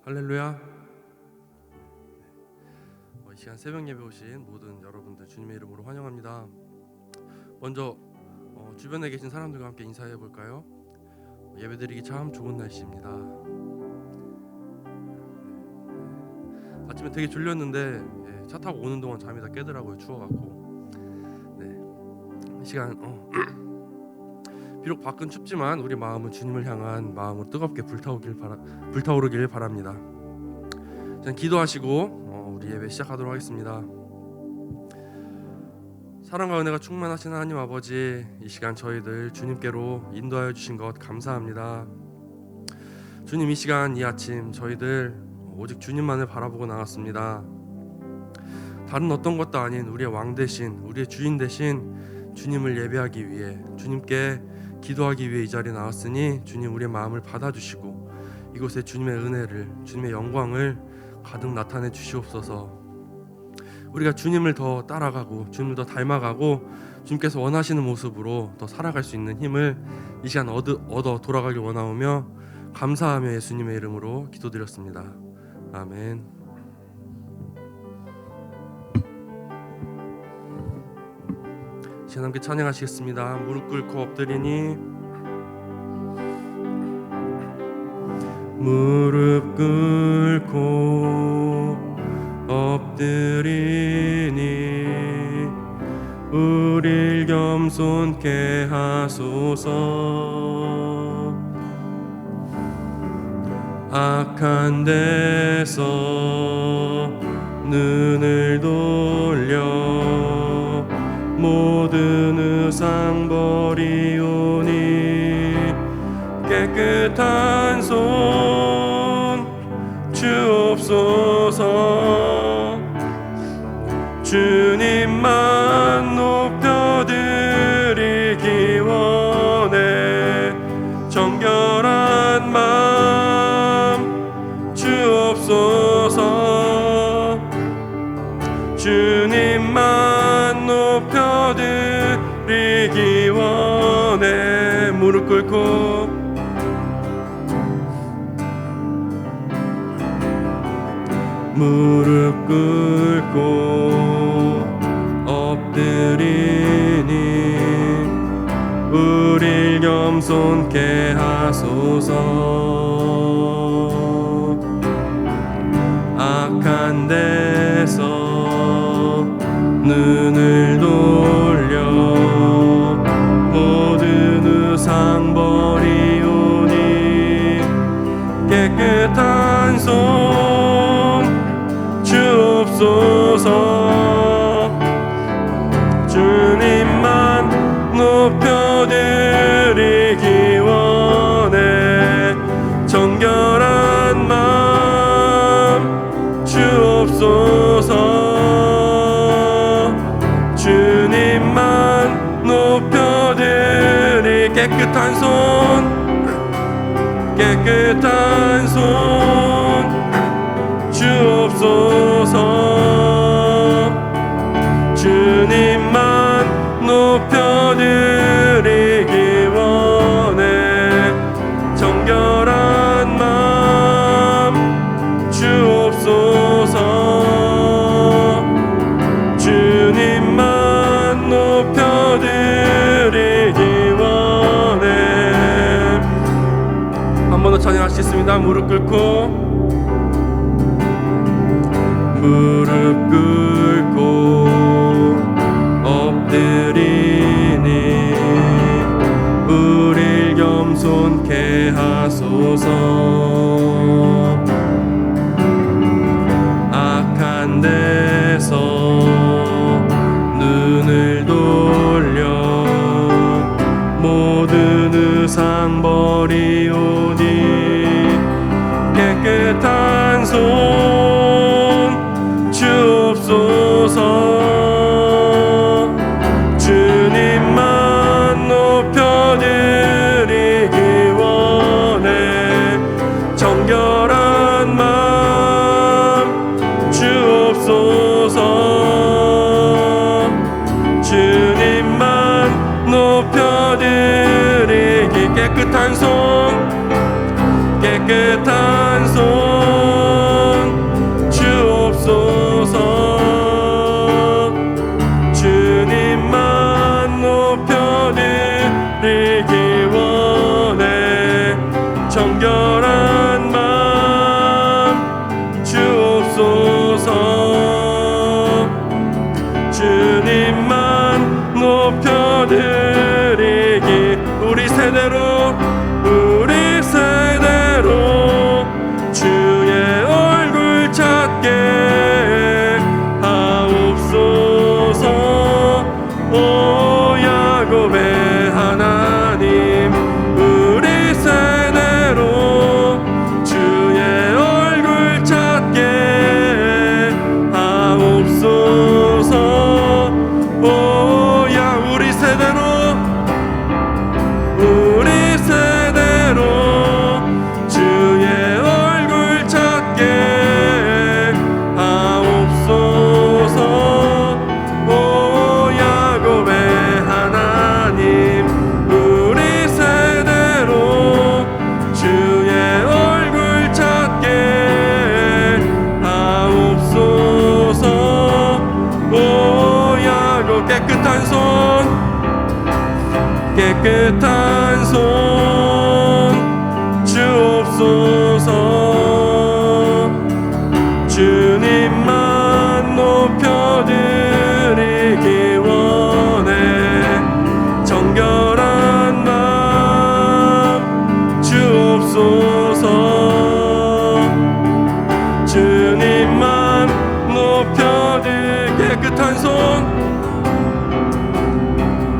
할렐루야. 이 시간 새벽 예배 오신 모든 여러분들 주님의 이름으로 환영합니다. 먼저 주변에 계신 사람들과 함께 인사해 볼까요? 예배드리기 참 좋은 날씨입니다. 아침에 되게 졸렸는데 차 타고 오는 동안 잠이 다 깨더라고요. 추워갖고. 이 시간 비록 밖은 춥지만 우리 마음은 주님을 향한 마음으로 뜨겁게 불타오르길 바랍니다. 자, 기도하시고 우리 예배 시작하도록 하겠습니다. 사랑과 은혜가 충만하신 하나님 아버지, 이 시간 저희들 주님께로 인도하여 주신 것 감사합니다. 주님, 이 시간 이 아침 저희들 오직 주님만을 바라보고 나왔습니다. 다른 어떤 것도 아닌 우리의 왕 대신, 우리의 주인 대신 주님을 예배하기 위해, 주님께 기도하기 위해 이 자리에 나왔으니 주님, 우리의 마음을 받아주시고 이곳에 주님의 은혜를, 주님의 영광을 가득 나타내 주시옵소서. 우리가 주님을 더 따라가고 주님을 더 닮아가고 주님께서 원하시는 모습으로 더 살아갈 수 있는 힘을 이 시간 얻어 돌아가길 원하오며 감사하며 예수님의 이름으로 기도드렸습니다. 아멘. 시간 함께 찬양하시겠습니다. 무릎 꿇고 엎드리니, 무릎 꿇고 엎드리니 우릴 겸손케 하소서. 악한 데서 눈을 돌려 모든 의상 버리오니 깨끗한 손 주옵소서. 주님만 높여드리기 원해. 정결한 마음 주옵소서. 주님만 높여드리기 원해. 무릎 꿇고 무릎 꿇고 엎드리니 우릴 겸손케 하소서. 악한 데서 눈을 돌려 모든 의상 버리오니 깨끗한 손 주옵소서. 주님만 높여드리기 원해. 정결한 마음 주옵소서. 주님만 높여드리. 깨끗한 손 주옵소서. 주님만 높여드리기 원해. 정결한 마음 주옵소서. 주님만 높여드리기 원해. 한 번 더 찬양할 수 있습니다. 무릎 꿇고 무릎 꿇고 엎드리니 우릴 겸손케 하소서. 악한 데서 눈을 돌려 모든 의상 버리오니 깨끗한 손 주옵소서. 주님만 높여드리기 원해. 정결한 마음 주옵소서. 주님만 높여드리기. 깨끗한 손 정결한 마음 주옵소서. 주님만 높여드리기 우리 세대로 주의 얼굴 찾게 하옵소서. 오 야곱의 하나님 우리 세대로 주의 얼굴 찾게 하옵소서. 오 야 우리 세대로 주의 얼굴 찾게 하옵소서. 오 야곱의 하나님 우리 세대로 주의 얼굴 찾게 하옵소서. 오 야곱 깨끗한 손 주옵소서. 주님만 높여드리기 원해. 정결한 마음 주옵소서. 주님만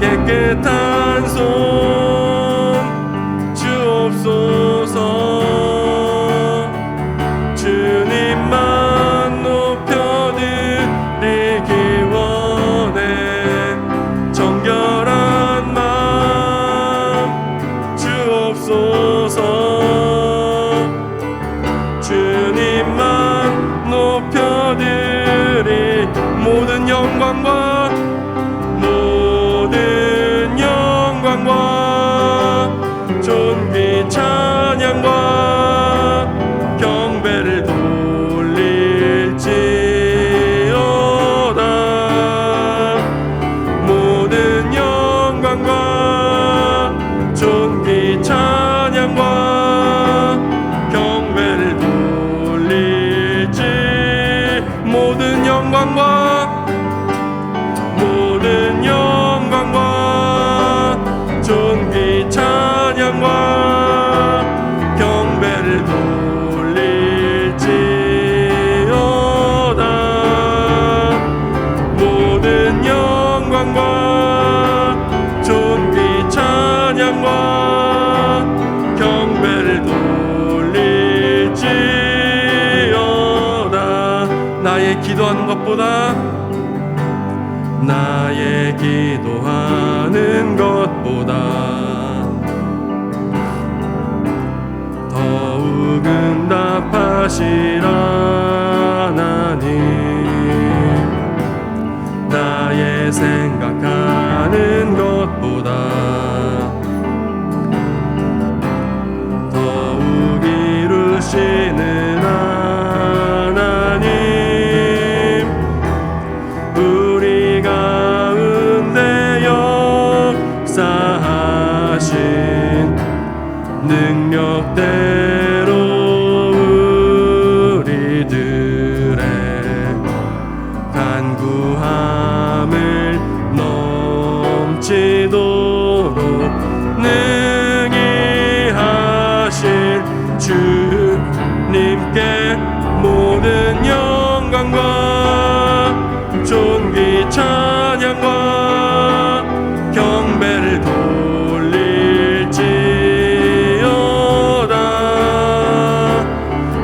깨끗한 손 주옵소서. 주님만 높여드리기 원해. 정결한 마음 주옵소서. 주님만 높여드리 모든 영광과 존귀 찬양과 경배를 돌릴지어다. 모든 영광과 존귀 찬양과 경배를 돌릴지. 모든 영광과 존귀 찬양과 경배를 돌릴지어다. 모든 영광과 존귀 찬양과 경배를 돌릴지어다. 나의 기도하는 것보다 더욱 응답하실 하나님. 나의 생각하는 것보다 더욱 이루시는 하나님. 우리 가운데 역사하신 능력대로 우리들의 간구함을 넘치도록 능히 하실 주님께 모든 영광과 존귀 찬양과 경배를 돌릴지어다.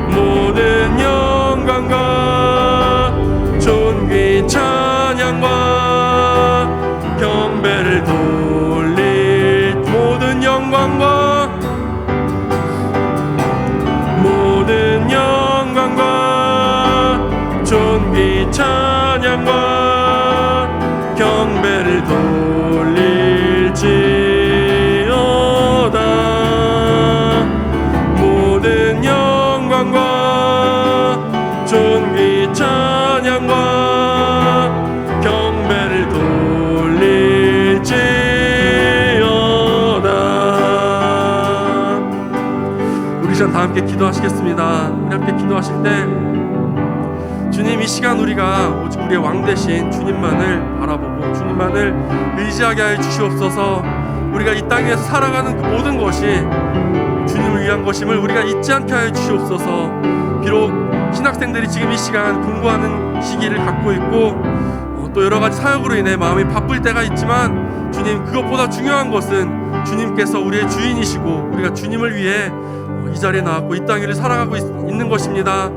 모든 영광과 존귀 찬양과 경배를 모든 영광과 존귀 찬양과 경배를 돌릴지어다. 모든 영광과 존귀 찬양과 경배를 돌릴지어다. 시간 다 함께 기도하시겠습니다. 우리 함께 기도하실 때 주님, 이 시간 우리가 오직 우리의 왕 대신 주님만을 바라보고 주님만을 의지하게 하여 주시옵소서. 우리가 이 땅에서 살아가는 그 모든 것이 주님을 위한 것임을 우리가 잊지 않게 하여 주시옵소서. 비록 신학생들이 지금 이 시간 공부하는 시기를 갖고 있고 또 여러 가지 사역으로 인해 마음이 바쁠 때가 있지만 주님, 그것보다 중요한 것은 주님께서 우리의 주인이시고 우리가 주님을 위해 이 자리에 나왔고 이 땅 위를 살아가고 있는 것입니다.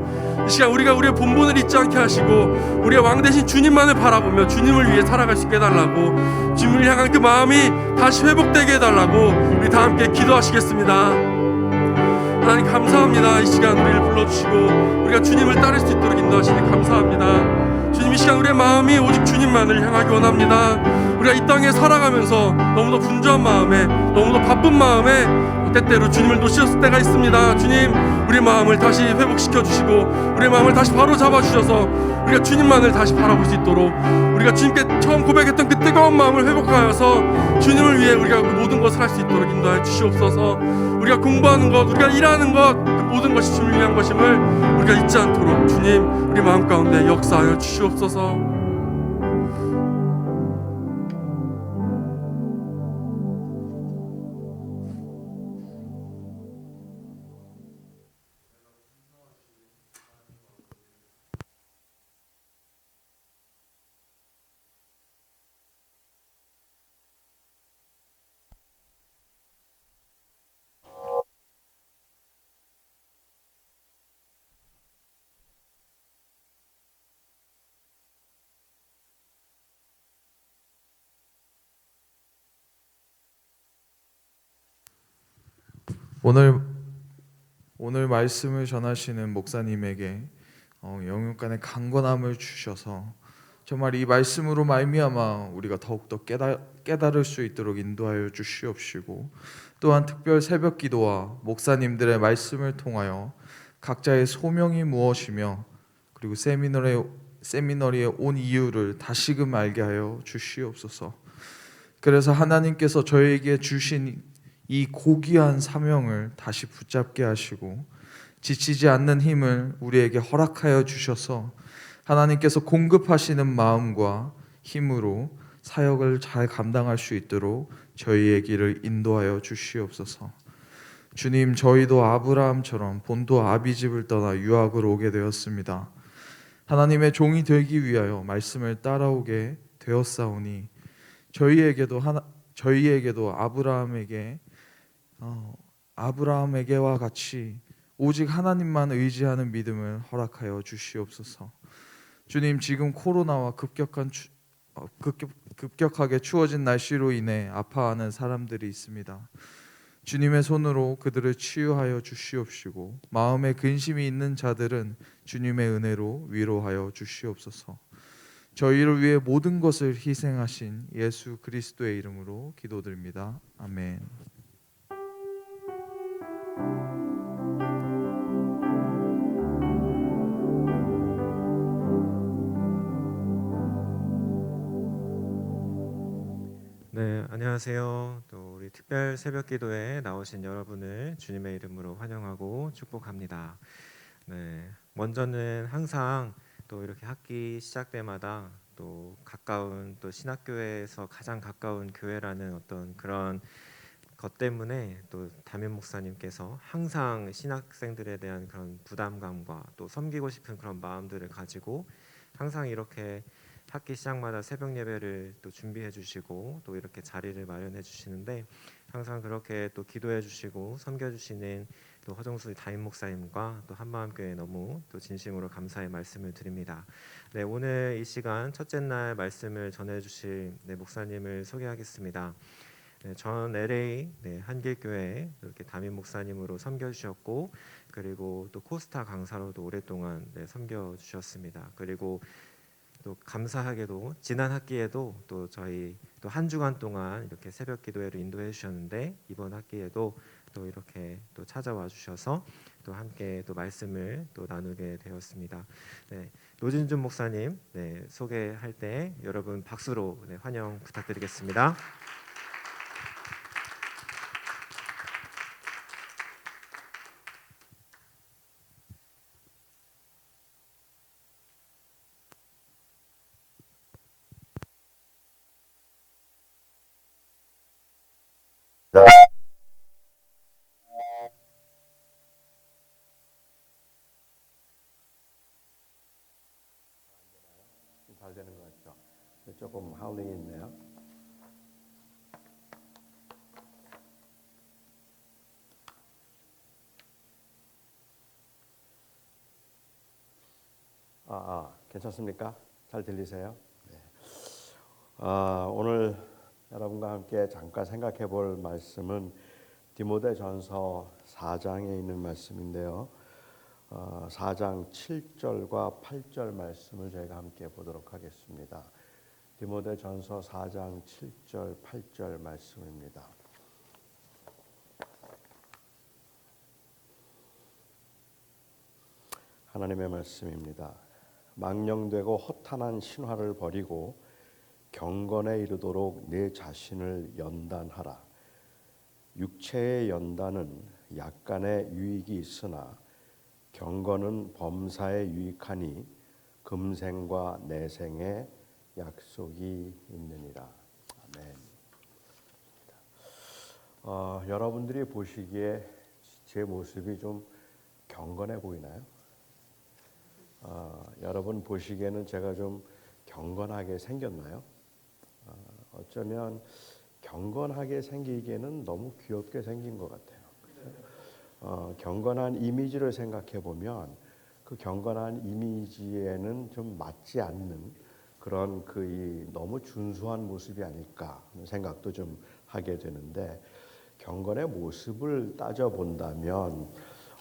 이 시간 우리가 우리의 본분을 잊지 않게 하시고 우리의 왕 대신 주님만을 바라보며 주님을 위해 살아갈 수 있게 해달라고, 주님을 향한 그 마음이 다시 회복되게 해달라고 우리 다 함께 기도하시겠습니다. 하나님 감사합니다. 이 시간 우리를 불러주시고 우리가 주님을 따를 수 있도록 인도하시니 감사합니다. 주님, 이 시간 우리의 마음이 오직 주님만을 향하기 원합니다. 우리가 이 땅에 살아가면서 너무도 분주한 마음에 너무도 바쁜 마음에 때때로 주님을 놓치셨을 때가 있습니다. 주님, 우리 마음을 다시 회복시켜 주시고 우리의 마음을 다시 바로 잡아 주셔서 우리가 주님만을 다시 바라볼 수 있도록, 우리가 주님께 처음 고백했던 그 뜨거운 마음을 회복하여서 주님을 위해 우리가 그 모든 것을 할 수 있도록 인도하여 주시옵소서. 우리가 공부하는 것, 우리가 일하는 것, 그 모든 것이 주님을 위한 것임을 우리가 잊지 않도록 주님, 우리 마음 가운데 역사하여 주시옵소서. 오늘 말씀을 전하시는 목사님에게 영육간의 강건함을 주셔서 정말 이 말씀으로 말미암아 우리가 더욱더 깨달을 수 있도록 인도하여 주시옵시고, 또한 특별 새벽 기도와 목사님들의 말씀을 통하여 각자의 소명이 무엇이며 그리고 세미너리에 온 이유를 다시금 알게 하여 주시옵소서. 그래서 하나님께서 저에게 주신 이 고귀한 사명을 다시 붙잡게 하시고 지치지 않는 힘을 우리에게 허락하여 주셔서 하나님께서 공급하시는 마음과 힘으로 사역을 잘 감당할 수 있도록 저희의 길을 인도하여 주시옵소서. 주님, 저희도 아브라함처럼 본토 아비집을 떠나 유학을 오게 되었습니다. 하나님의 종이 되기 위하여 말씀을 따라오게 되었사오니 저희에게도 아브라함에게와 같이 오직 하나님만 의지하는 믿음을 허락하여 주시옵소서. 주님, 지금 코로나와 급격하게 추워진 날씨로 인해 아파하는 사람들이 있습니다. 주님의 손으로 그들을 치유하여 주시옵시고 마음에 근심이 있는 자들은 주님의 은혜로 위로하여 주시옵소서. 저희를 위해 모든 것을 희생하신 예수 그리스도의 이름으로 기도드립니다. 아멘. 네, 안녕하세요. 또 우리 특별 새벽 기도에 나오신 여러분을 주님의 이름으로 환영하고 축복합니다. 네, 먼저는 항상 또 이렇게 학기 시작 때마다 또 가까운 또 신학교에서 가장 가까운 교회라는 어떤 그런 것 때문에 또 담임 목사님께서 항상 신학생들에 대한 그런 부담감과 또 섬기고 싶은 그런 마음들을 가지고 항상 이렇게 학기 시작마다 새벽 예배를 또 준비해 주시고 또 이렇게 자리를 마련해 주시는데, 항상 그렇게 또 기도해 주시고 섬겨 주시는 또 허정수 담임 목사님과 또 한마음교회 너무 또 진심으로 감사의 말씀을 드립니다. 네, 오늘 이 시간 첫째 날 말씀을 전해 주실 목사님을 소개하겠습니다. 네, 전 LA 한길교회 이렇게 담임 목사님으로 섬겨 주셨고, 그리고 또 코스타 강사로도 오랫동안 섬겨 주셨습니다. 그리고 또 감사하게도 지난 학기에도 또 저희 또 한 주간 동안 이렇게 새벽 기도회를 인도해 주셨는데, 이번 학기에도 또 이렇게 또 찾아와 주셔서 또 함께 또 말씀을 또 나누게 되었습니다. 네, 노진준 목사님 소개할 때 여러분 박수로 환영 부탁드리겠습니다. 조금 하울링이 있네요. 괜찮습니까? 잘 들리세요? 네. 오늘 여러분과 함께 잠깐 생각해 볼 말씀은 디모데전서 4장에 있는 말씀인데요. 4장 7절과 8절 말씀을 저희가 함께 보도록 하겠습니다. 디모데전서 4장 7절 8절 말씀입니다. 하나님의 말씀입니다. 망령되고 허탄한 신화를 버리고 경건에 이르도록 내 자신을 연단하라. 육체의 연단은 약간의 유익이 있으나 경건은 범사에 유익하니 금생과 내생에 약속이 있느니라. 아멘. 여러분들이 보시기에 제 모습이 좀 경건해 보이나요? 여러분 보시기에는 제가 좀 경건하게 생겼나요? 어쩌면 경건하게 생기기에는 너무 귀엽게 생긴 것 같아요. 경건한 이미지를 생각해 보면 그 경건한 이미지에는 좀 맞지 않는 그런 너무 준수한 모습이 아닐까 하는 생각도 좀 하게 되는데, 경건의 모습을 따져 본다면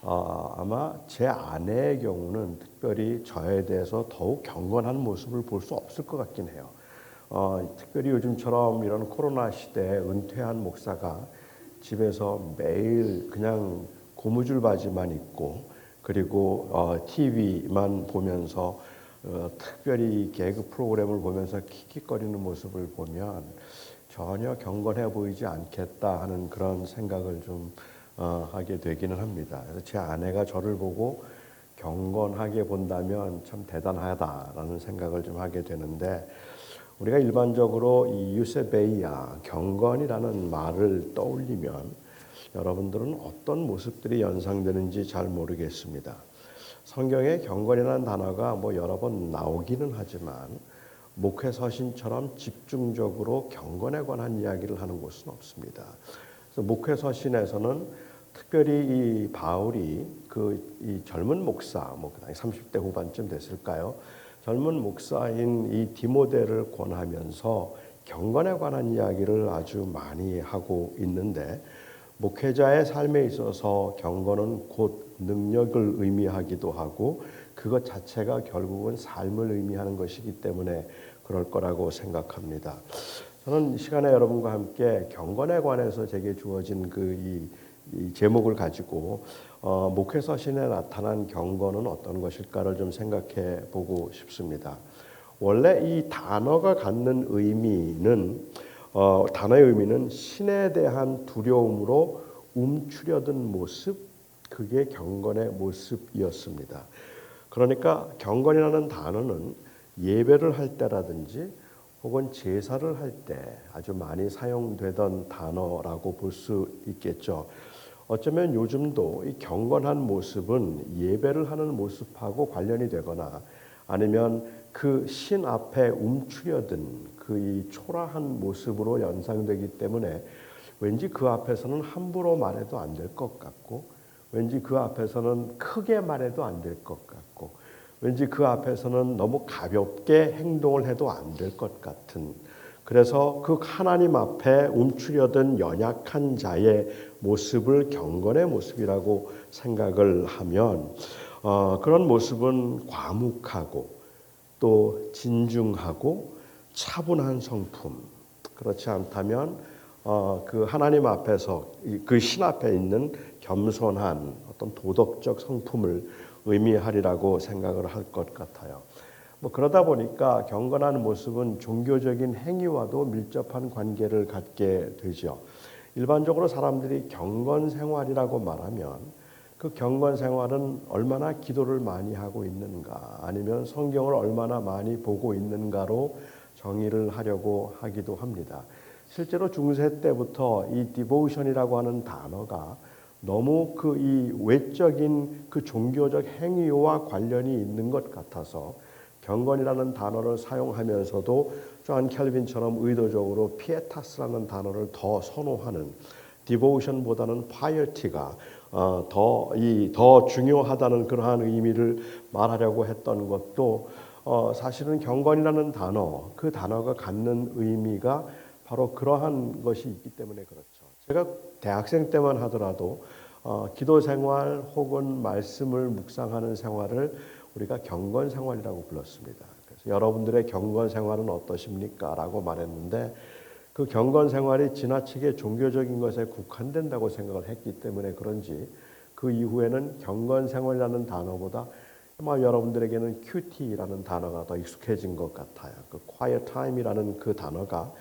아마 제 아내의 경우는 특별히 저에 대해서 더욱 경건한 모습을 볼 수 없을 것 같긴 해요. 특별히 요즘처럼 이런 코로나 시대에 은퇴한 목사가 집에서 매일 그냥 고무줄 바지만 입고 그리고 TV만 보면서 특별히 개그 프로그램을 보면서 킥킥거리는 모습을 보면 전혀 경건해 보이지 않겠다 하는 그런 생각을 좀 하게 되기는 합니다. 그래서 제 아내가 저를 보고 경건하게 본다면 참 대단하다라는 생각을 좀 하게 되는데, 우리가 일반적으로 이 유세베이아 경건이라는 말을 떠올리면 여러분들은 어떤 모습들이 연상되는지 잘 모르겠습니다. 성경에 경건이라는 단어가 여러 번 나오기는 하지만 목회 서신처럼 집중적으로 경건에 관한 이야기를 하는 곳은 없습니다. 그래서 목회 서신에서는 특별히 이 바울이 이 젊은 목사, 30대 후반쯤 됐을까요? 젊은 목사인 이 디모데를 권하면서 경건에 관한 이야기를 아주 많이 하고 있는데, 목회자의 삶에 있어서 경건은 곧 능력을 의미하기도 하고 그것 자체가 결국은 삶을 의미하는 것이기 때문에 그럴 거라고 생각합니다. 저는 이 시간에 여러분과 함께 경건에 관해서 제게 주어진 이 제목을 가지고 목회 서신에 나타난 경건은 어떤 것일까를 좀 생각해 보고 싶습니다. 원래 이 단어가 갖는 단어의 의미는 신에 대한 두려움으로 움츠려든 모습, 그게 경건의 모습이었습니다. 그러니까 경건이라는 단어는 예배를 할 때라든지 혹은 제사를 할 때 아주 많이 사용되던 단어라고 볼 수 있겠죠. 어쩌면 요즘도 이 경건한 모습은 예배를 하는 모습하고 관련이 되거나 아니면 그 신 앞에 움츠려든 이 초라한 모습으로 연상되기 때문에 왠지 그 앞에서는 함부로 말해도 안 될 것 같고, 왠지 그 앞에서는 크게 말해도 안 될 것 같고, 왠지 그 앞에서는 너무 가볍게 행동을 해도 안 될 것 같은, 그래서 그 하나님 앞에 움츠려든 연약한 자의 모습을 경건의 모습이라고 생각을 하면 그런 모습은 과묵하고 또 진중하고 차분한 성품, 그렇지 않다면 그 하나님 앞에서 그 신 앞에 있는 겸손한 어떤 도덕적 성품을 의미하리라고 생각을 할 것 같아요. 그러다 보니까 경건한 모습은 종교적인 행위와도 밀접한 관계를 갖게 되죠. 일반적으로 사람들이 경건 생활이라고 말하면 그 경건 생활은 얼마나 기도를 많이 하고 있는가, 아니면 성경을 얼마나 많이 보고 있는가로 정의를 하려고 하기도 합니다. 실제로 중세 때부터 이 디보션이라고 하는 단어가 너무 이 외적인 그 종교적 행위와 관련이 있는 것 같아서 경건이라는 단어를 사용하면서도 존 켈빈처럼 의도적으로 피에타스라는 단어를 더 선호하는 디보션보다는 파이어티가 더 중요하다는 그러한 의미를 말하려고 했던 것도 사실은 경건이라는 단어, 그 단어가 갖는 의미가 바로 그러한 것이 있기 때문에 그렇죠. 제가 대학생 때만 하더라도 기도 생활 혹은 말씀을 묵상하는 생활을 우리가 경건 생활이라고 불렀습니다. 그래서 여러분들의 경건 생활은 어떠십니까? 라고 말했는데 그 경건 생활이 지나치게 종교적인 것에 국한된다고 생각을 했기 때문에 그런지 그 이후에는 경건 생활이라는 단어보다 아마 여러분들에게는 QT라는 단어가 더 익숙해진 것 같아요. 그 quiet time이라는 그 단어가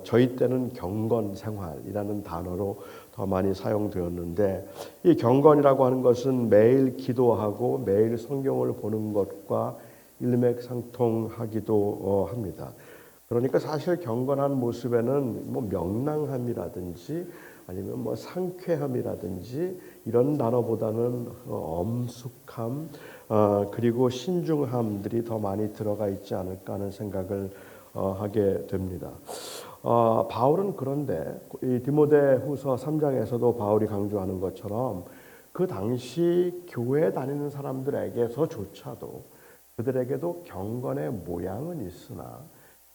저희 때는 경건 생활이라는 단어로 더 많이 사용되었는데 이 경건이라고 하는 것은 매일 기도하고 매일 성경을 보는 것과 일맥상통하기도 합니다. 그러니까 사실 경건한 모습에는 뭐 명랑함이라든지 아니면 뭐 상쾌함이라든지 이런 단어보다는 엄숙함 그리고 신중함들이 더 많이 들어가 있지 않을까 하는 생각을 하게 됩니다. 바울은 그런데 이 디모데후서 3장에서도 바울이 강조하는 것처럼 그 당시 교회 다니는 사람들에게서조차도 그들에게도 경건의 모양은 있으나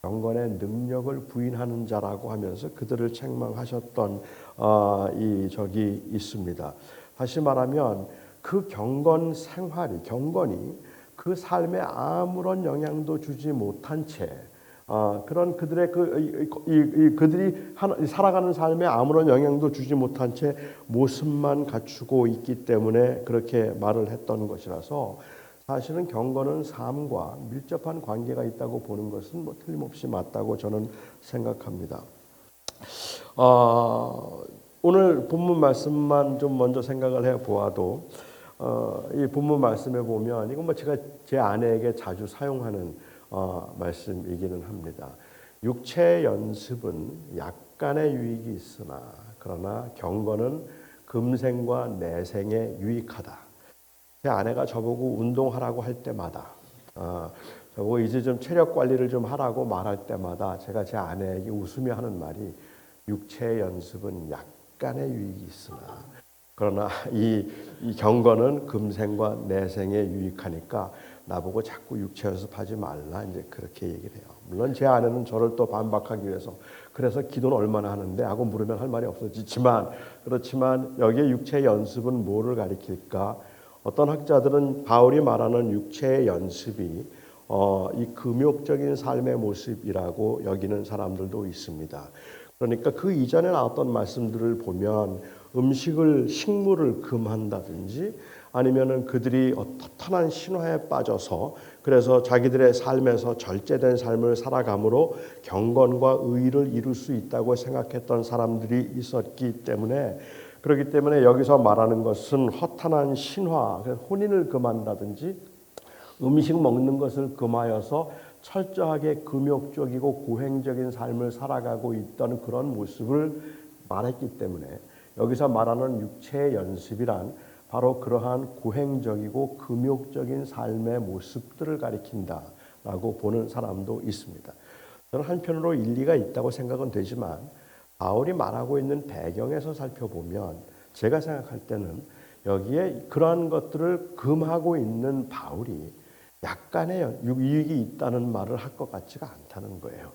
경건의 능력을 부인하는 자라고 하면서 그들을 책망하셨던 이 적이 있습니다. 다시 말하면 그 경건 생활이 경건이 그 삶에 아무런 영향도 주지 못한 채 그런 그들의 그들이 살아가는 삶에 아무런 영향도 주지 못한 채 모습만 갖추고 있기 때문에 그렇게 말을 했던 것이라서 사실은 경건은 삶과 밀접한 관계가 있다고 보는 것은 뭐 틀림없이 맞다고 저는 생각합니다. 오늘 본문 말씀만 좀 먼저 생각을 해 보아도 이 본문 말씀에 보면 이건 뭐 제가 제 아내에게 자주 사용하는 말씀이기는 합니다. 육체 연습은 약간의 유익이 있으나 그러나 경건은 금생과 내생에 유익하다. 제 아내가 저보고 운동하라고 할 때마다 저보고 이제 좀 체력 관리를 좀 하라고 말할 때마다 제가 제 아내에게 웃으며 하는 말이 육체 연습은 약간의 유익이 있으나 그러나 이 경건은 금생과 내생에 유익하니까 나보고 자꾸 육체 연습하지 말라 이제 그렇게 얘기를 해요. 물론 제 아내는 저를 또 반박하기 위해서 그래서 기도는 얼마나 하는데 하고 물으면 할 말이 없어지지만 그렇지만 여기에 육체 연습은 뭐를 가리킬까? 어떤 학자들은 바울이 말하는 육체의 연습이 이 금욕적인 삶의 모습이라고 여기는 사람들도 있습니다. 그러니까 그 이전에 나왔던 말씀들을 보면 식물을 금한다든지 아니면은 그들이 허탄한 신화에 빠져서 그래서 자기들의 삶에서 절제된 삶을 살아감으로 경건과 의를 이룰 수 있다고 생각했던 사람들이 있었기 때문에 그렇기 때문에 여기서 말하는 것은 허탄한 신화, 혼인을 금한다든지 음식 먹는 것을 금하여서 철저하게 금욕적이고 고행적인 삶을 살아가고 있던 그런 모습을 말했기 때문에 여기서 말하는 육체의 연습이란 바로 그러한 고행적이고 금욕적인 삶의 모습들을 가리킨다라고 보는 사람도 있습니다. 저는 한편으로 일리가 있다고 생각은 되지만 바울이 말하고 있는 배경에서 살펴보면 제가 생각할 때는 여기에 그러한 것들을 금하고 있는 바울이 약간의 유익이 있다는 말을 할 것 같지가 않다는 거예요.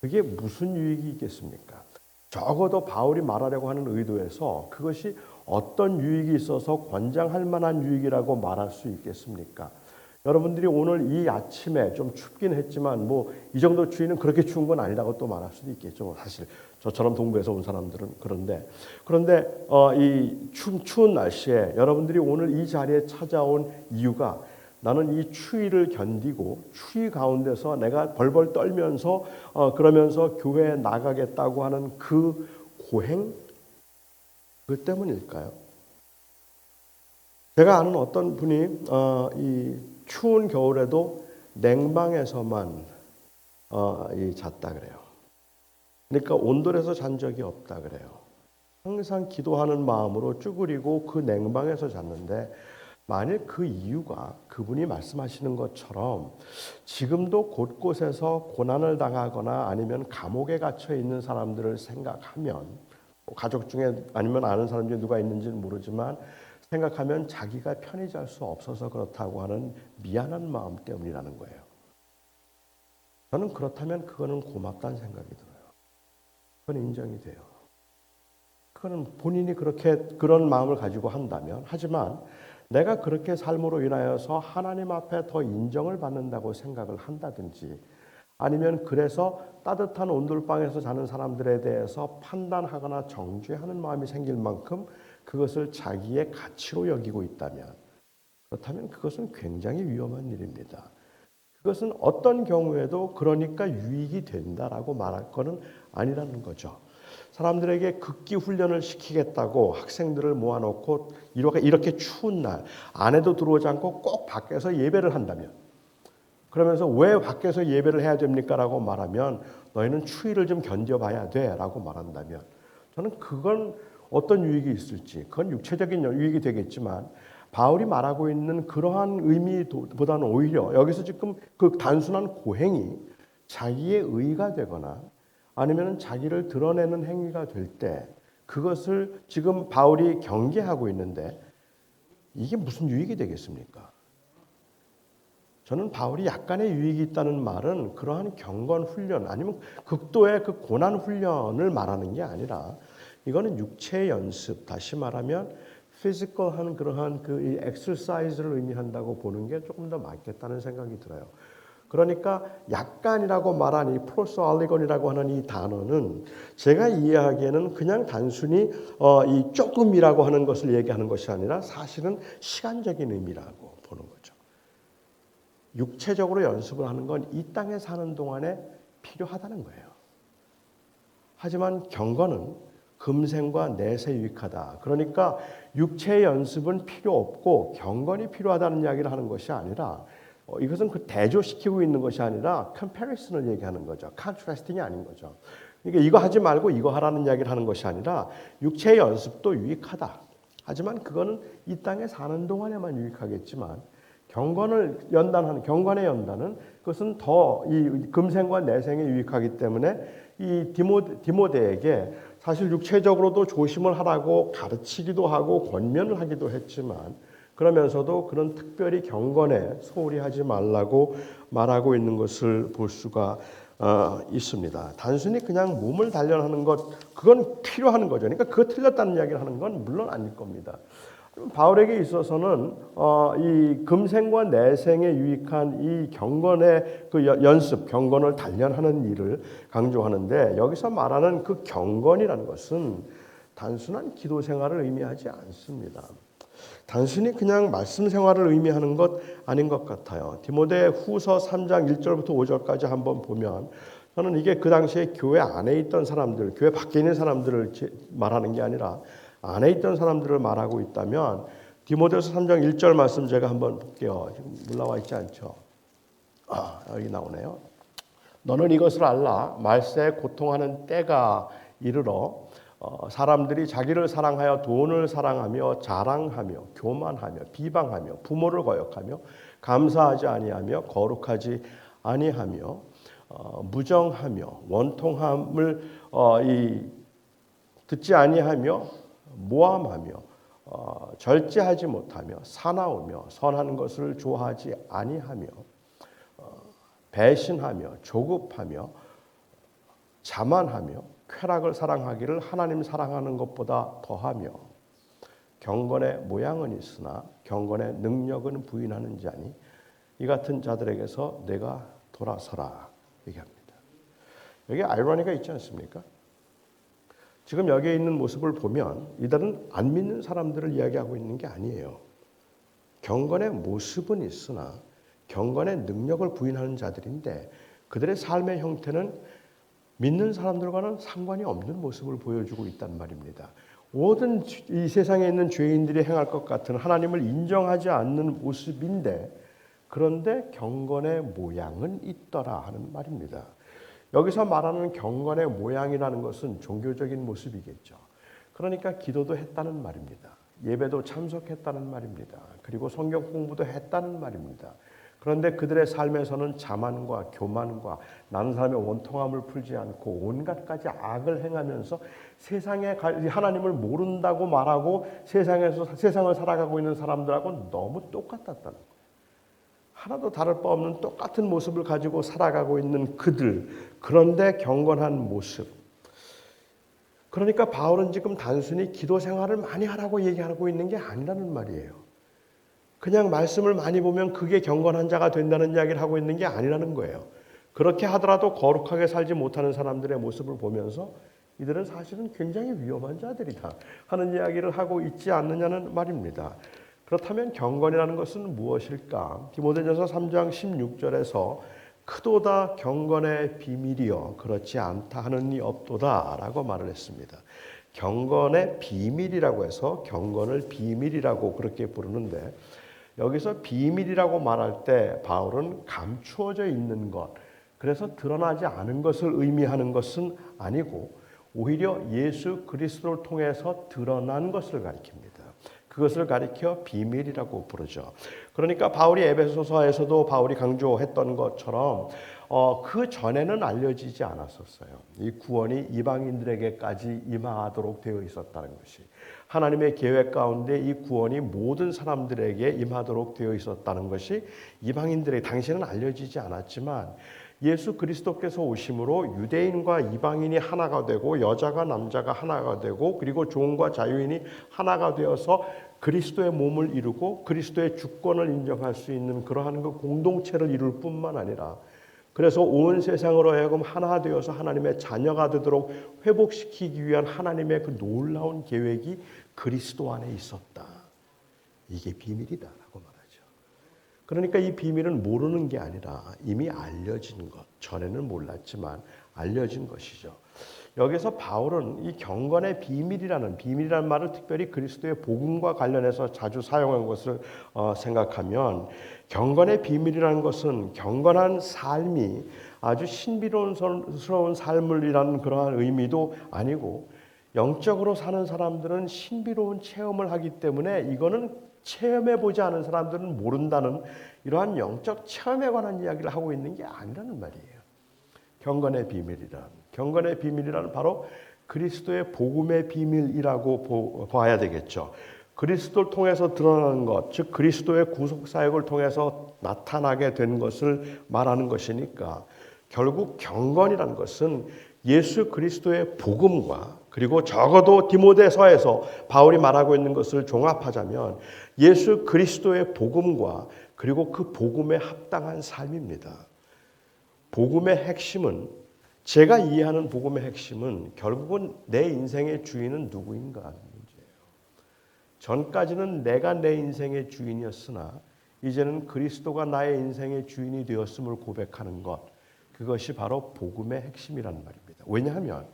그게 무슨 유익이 있겠습니까? 적어도 바울이 말하려고 하는 의도에서 그것이 어떤 유익이 있어서 권장할 만한 유익이라고 말할 수 있겠습니까? 여러분들이 오늘 이 아침에 좀 춥긴 했지만 뭐 이 정도 추위는 그렇게 추운 건 아니라고 또 말할 수도 있겠죠. 사실 저처럼 동부에서 온 사람들은 그런데 이 추운 날씨에 여러분들이 오늘 이 자리에 찾아온 이유가 나는 이 추위를 견디고 추위 가운데서 내가 벌벌 떨면서 그러면서 교회에 나가겠다고 하는 그 고행 그 때문일까요? 제가 아는 어떤 분이 이 추운 겨울에도 냉방에서만 잤다 그래요. 그러니까 온돌에서 잔 적이 없다 그래요. 항상 기도하는 마음으로 쭈그리고 그 냉방에서 잤는데 만일 그 이유가 그분이 말씀하시는 것처럼 지금도 곳곳에서 고난을 당하거나 아니면 감옥에 갇혀 있는 사람들을 생각하면, 가족 중에 아니면 아는 사람 중에 누가 있는지는 모르지만 생각하면 자기가 편히 잘 수 없어서 그렇다고 하는 미안한 마음 때문이라는 거예요. 저는 그렇다면 그거는 고맙다는 생각이 들어요. 그건 인정이 돼요. 그거는 본인이 그렇게 그런 마음을 가지고 한다면, 하지만 내가 그렇게 삶으로 인하여서 하나님 앞에 더 인정을 받는다고 생각을 한다든지, 아니면 그래서 따뜻한 온돌방에서 자는 사람들에 대해서 판단하거나 정죄하는 마음이 생길 만큼 그것을 자기의 가치로 여기고 있다면, 그렇다면 그것은 굉장히 위험한 일입니다. 그것은 어떤 경우에도 그러니까 유익이 된다라고 말할 것은 아니라는 거죠. 사람들에게 극기 훈련을 시키겠다고 학생들을 모아놓고 이렇게 추운 날 안에도 들어오지 않고 꼭 밖에서 예배를 한다면, 그러면서 왜 밖에서 예배를 해야 됩니까? 라고 말하면 너희는 추위를 좀 견뎌봐야 돼 라고 말한다면, 저는 그건 어떤 유익이 있을지, 그건 육체적인 유익이 되겠지만 바울이 말하고 있는 그러한 의미보다는 오히려 여기서 지금 그 단순한 고행이 자기의 의가 되거나 아니면 자기를 드러내는 행위가 될 때 그것을 지금 바울이 경계하고 있는데, 이게 무슨 유익이 되겠습니까? 저는 바울이 약간의 유익이 있다는 말은 그러한 경건 훈련 아니면 극도의 그 고난 훈련을 말하는 게 아니라, 이거는 육체의 연습, 다시 말하면 피지컬한 그러한 그 엑서사이즈를 의미한다고 보는 게 조금 더 맞겠다는 생각이 들어요. 그러니까 약간이라고 말한 이 프로소알리건이라고 하는 이 단어는 제가 이해하기에는 그냥 단순히 이 조금이라고 하는 것을 얘기하는 것이 아니라 사실은 시간적인 의미라고 보는 거죠. 육체적으로 연습을 하는 건 이 땅에 사는 동안에 필요하다는 거예요. 하지만 경건은 금생과 내세 유익하다. 그러니까 육체의 연습은 필요 없고 경건이 필요하다는 이야기를 하는 것이 아니라, 이것은 그 대조시키고 있는 것이 아니라 컴패리슨을 얘기하는 거죠. 컨트라스팅이 아닌 거죠. 그러니까 이거 하지 말고 이거 하라는 이야기를 하는 것이 아니라 육체의 연습도 유익하다. 하지만 그거는 이 땅에 사는 동안에만 유익하겠지만 경건의 연단은 그것은 더 이 금생과 내생에 유익하기 때문에 이 디모데에게 사실 육체적으로도 조심을 하라고 가르치기도 하고 권면을 하기도 했지만, 그러면서도 그런 특별히 경건에 소홀히 하지 말라고 말하고 있는 것을 볼 수가 있습니다. 단순히 그냥 몸을 단련하는 것, 그건 필요한 거죠. 그러니까 그거 틀렸다는 이야기를 하는 건 물론 아닐 겁니다. 바울에게 있어서는 이 금생과 내생에 유익한 이 경건의 그 연습, 경건을 단련하는 일을 강조하는데, 여기서 말하는 그 경건이라는 것은 단순한 기도 생활을 의미하지 않습니다. 단순히 그냥 말씀 생활을 의미하는 것 아닌 것 같아요. 디모데 후서 3장 1절부터 5절까지 한번 보면, 저는 이게 그 당시에 교회 안에 있던 사람들, 교회 밖에 있는 사람들을 말하는 게 아니라 안에 있던 사람들을 말하고 있다면, 디모데후서 3장 1절 말씀 제가 한번 볼게요. 지금 올라와 있지 않죠? 여기 나오네요. 너는 이것을 알라. 말세에 고통하는 때가 이르러 사람들이 자기를 사랑하여 돈을 사랑하며 자랑하며 교만하며 비방하며 부모를 거역하며 감사하지 아니하며 거룩하지 아니하며 무정하며 원통함을 듣지 아니하며 모함하며 절제하지 못하며 사나우며 선한 것을 좋아하지 아니하며 배신하며 조급하며 자만하며 쾌락을 사랑하기를 하나님 사랑하는 것보다 더하며 경건의 모양은 있으나 경건의 능력은 부인하는 자니 이 같은 자들에게서 내가 돌아서라 얘기합니다. 여기 아이러니가 있지 않습니까? 지금 여기에 있는 모습을 보면 이들은 안 믿는 사람들을 이야기하고 있는 게 아니에요. 경건의 모습은 있으나 경건의 능력을 부인하는 자들인데, 그들의 삶의 형태는 믿는 사람들과는 상관이 없는 모습을 보여주고 있단 말입니다. 모든 이 세상에 있는 죄인들이 행할 것 같은 하나님을 인정하지 않는 모습인데, 그런데 경건의 모양은 있더라 하는 말입니다. 여기서 말하는 경건의 모양이라는 것은 종교적인 모습이겠죠. 그러니까 기도도 했다는 말입니다. 예배도 참석했다는 말입니다. 그리고 성경 공부도 했다는 말입니다. 그런데 그들의 삶에서는 자만과 교만과 나는 사람의 원통함을 풀지 않고 온갖 가지 악을 행하면서 세상에 하나님을 모른다고 말하고 세상을 살아가고 있는 사람들하고 너무 똑같았다는 거예요. 하나도 다를 바 없는 똑같은 모습을 가지고 살아가고 있는 그들, 그런데 경건한 모습. 그러니까 바울은 지금 단순히 기도 생활을 많이 하라고 얘기하고 있는 게 아니라는 말이에요. 그냥 말씀을 많이 보면 그게 경건한 자가 된다는 이야기를 하고 있는 게 아니라는 거예요. 그렇게 하더라도 거룩하게 살지 못하는 사람들의 모습을 보면서 이들은 사실은 굉장히 위험한 자들이다 하는 이야기를 하고 있지 않느냐는 말입니다. 그렇다면 경건이라는 것은 무엇일까? 디모데전서 3장 16절에서 크도다 경건의 비밀이여 그렇지 않다 하는 이 없도다 라고 말을 했습니다. 경건의 비밀이라고 해서 경건을 비밀이라고 그렇게 부르는데, 여기서 비밀이라고 말할 때 바울은 감추어져 있는 것, 그래서 드러나지 않은 것을 의미하는 것은 아니고 오히려 예수 그리스도를 통해서 드러난 것을 가리킵니다. 그것을 가리켜 비밀이라고 부르죠. 그러니까 바울이 에베소서에서도 바울이 강조했던 것처럼 그 전에는 알려지지 않았었어요. 이 구원이 이방인들에게까지 임하도록 되어 있었다는 것이, 하나님의 계획 가운데 이 구원이 모든 사람들에게 임하도록 되어 있었다는 것이 이방인들에게 당시에는 알려지지 않았지만, 예수 그리스도께서 오심으로 유대인과 이방인이 하나가 되고 여자가 남자가 하나가 되고 그리고 종과 자유인이 하나가 되어서 그리스도의 몸을 이루고 그리스도의 주권을 인정할 수 있는 그러한 그 공동체를 이룰 뿐만 아니라, 그래서 온 세상으로 하여금 하나 되어서 하나님의 자녀가 되도록 회복시키기 위한 하나님의 그 놀라운 계획이 그리스도 안에 있었다. 이게 비밀이다라고 말하죠. 그러니까 이 비밀은 모르는 게 아니라 이미 알려진 것, 전에는 몰랐지만 알려진 것이죠. 여기서 바울은 이 경건의 비밀이라는 말을 특별히 그리스도의 복음과 관련해서 자주 사용한 것을 생각하면, 경건의 비밀이라는 것은 경건한 삶이 아주 신비로운 삶을이라는 그러한 의미도 아니고, 영적으로 사는 사람들은 신비로운 체험을 하기 때문에 이거는 체험해보지 않은 사람들은 모른다는 이러한 영적 체험에 관한 이야기를 하고 있는 게 아니라는 말이에요. 경건의 비밀이란 바로 그리스도의 복음의 비밀이라고 봐야 되겠죠. 그리스도를 통해서 드러나는 것, 즉 그리스도의 구속사역을 통해서 나타나게 된 것을 말하는 것이니까, 결국 경건이라는 것은 예수 그리스도의 복음과, 그리고 적어도 디모데서에서 바울이 말하고 있는 것을 종합하자면 예수 그리스도의 복음과 그리고 그 복음에 합당한 삶입니다. 복음의 핵심은, 제가 이해하는 복음의 핵심은 결국은 내 인생의 주인은 누구인가 하는 문제예요. 전까지는 내가 내 인생의 주인이었으나 이제는 그리스도가 나의 인생의 주인이 되었음을 고백하는 것, 그것이 바로 복음의 핵심이라는 말입니다. 왜냐하면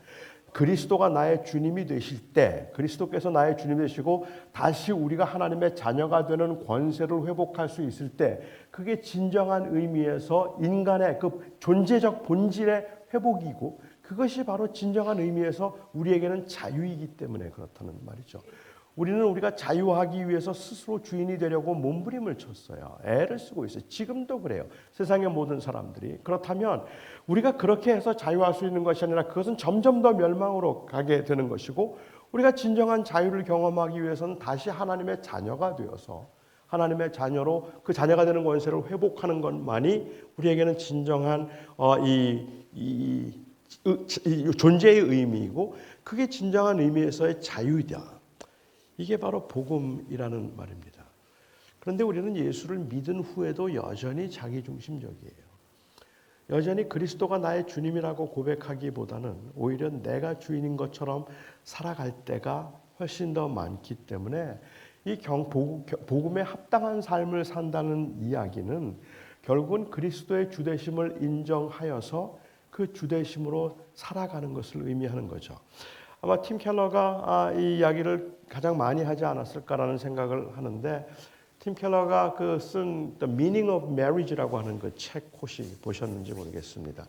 그리스도가 나의 주님이 되실 때, 그리스도께서 나의 주님이 되시고 다시 우리가 하나님의 자녀가 되는 권세를 회복할 수 있을 때, 그게 진정한 의미에서 인간의 그 존재적 본질의 회복이고, 그것이 바로 진정한 의미에서 우리에게는 자유이기 때문에 그렇다는 말이죠. 우리가 자유하기 위해서 스스로 주인이 되려고 몸부림을 쳤어요. 애를 쓰고 있어요. 지금도 그래요. 세상의 모든 사람들이. 그렇다면 우리가 그렇게 해서 자유할 수 있는 것이 아니라 그것은 점점 더 멸망으로 가게 되는 것이고, 우리가 진정한 자유를 경험하기 위해서는 다시 하나님의 자녀가 되어서 하나님의 자녀로 그 자녀가 되는 권세를 회복하는 것만이 우리에게는 진정한 이 존재의 의미이고, 그게 진정한 의미에서의 자유이다. 이게 바로 복음이라는 말입니다. 그런데 우리는 예수를 믿은 후에도 여전히 자기중심적이에요. 여전히 그리스도가 나의 주님이라고 고백하기보다는 오히려 내가 주인인 것처럼 살아갈 때가 훨씬 더 많기 때문에 이 복음에 합당한 삶을 산다는 이야기는 결국은 그리스도의 주되심을 인정하여서 그 주되심으로 살아가는 것을 의미하는 거죠. 아마 팀 켈러가 이 이야기를 가장 많이 하지 않았을까라는 생각을 하는데, 팀 켈러가 그 쓴 The Meaning of Marriage라고 하는 그 책 혹시 보셨는지 모르겠습니다.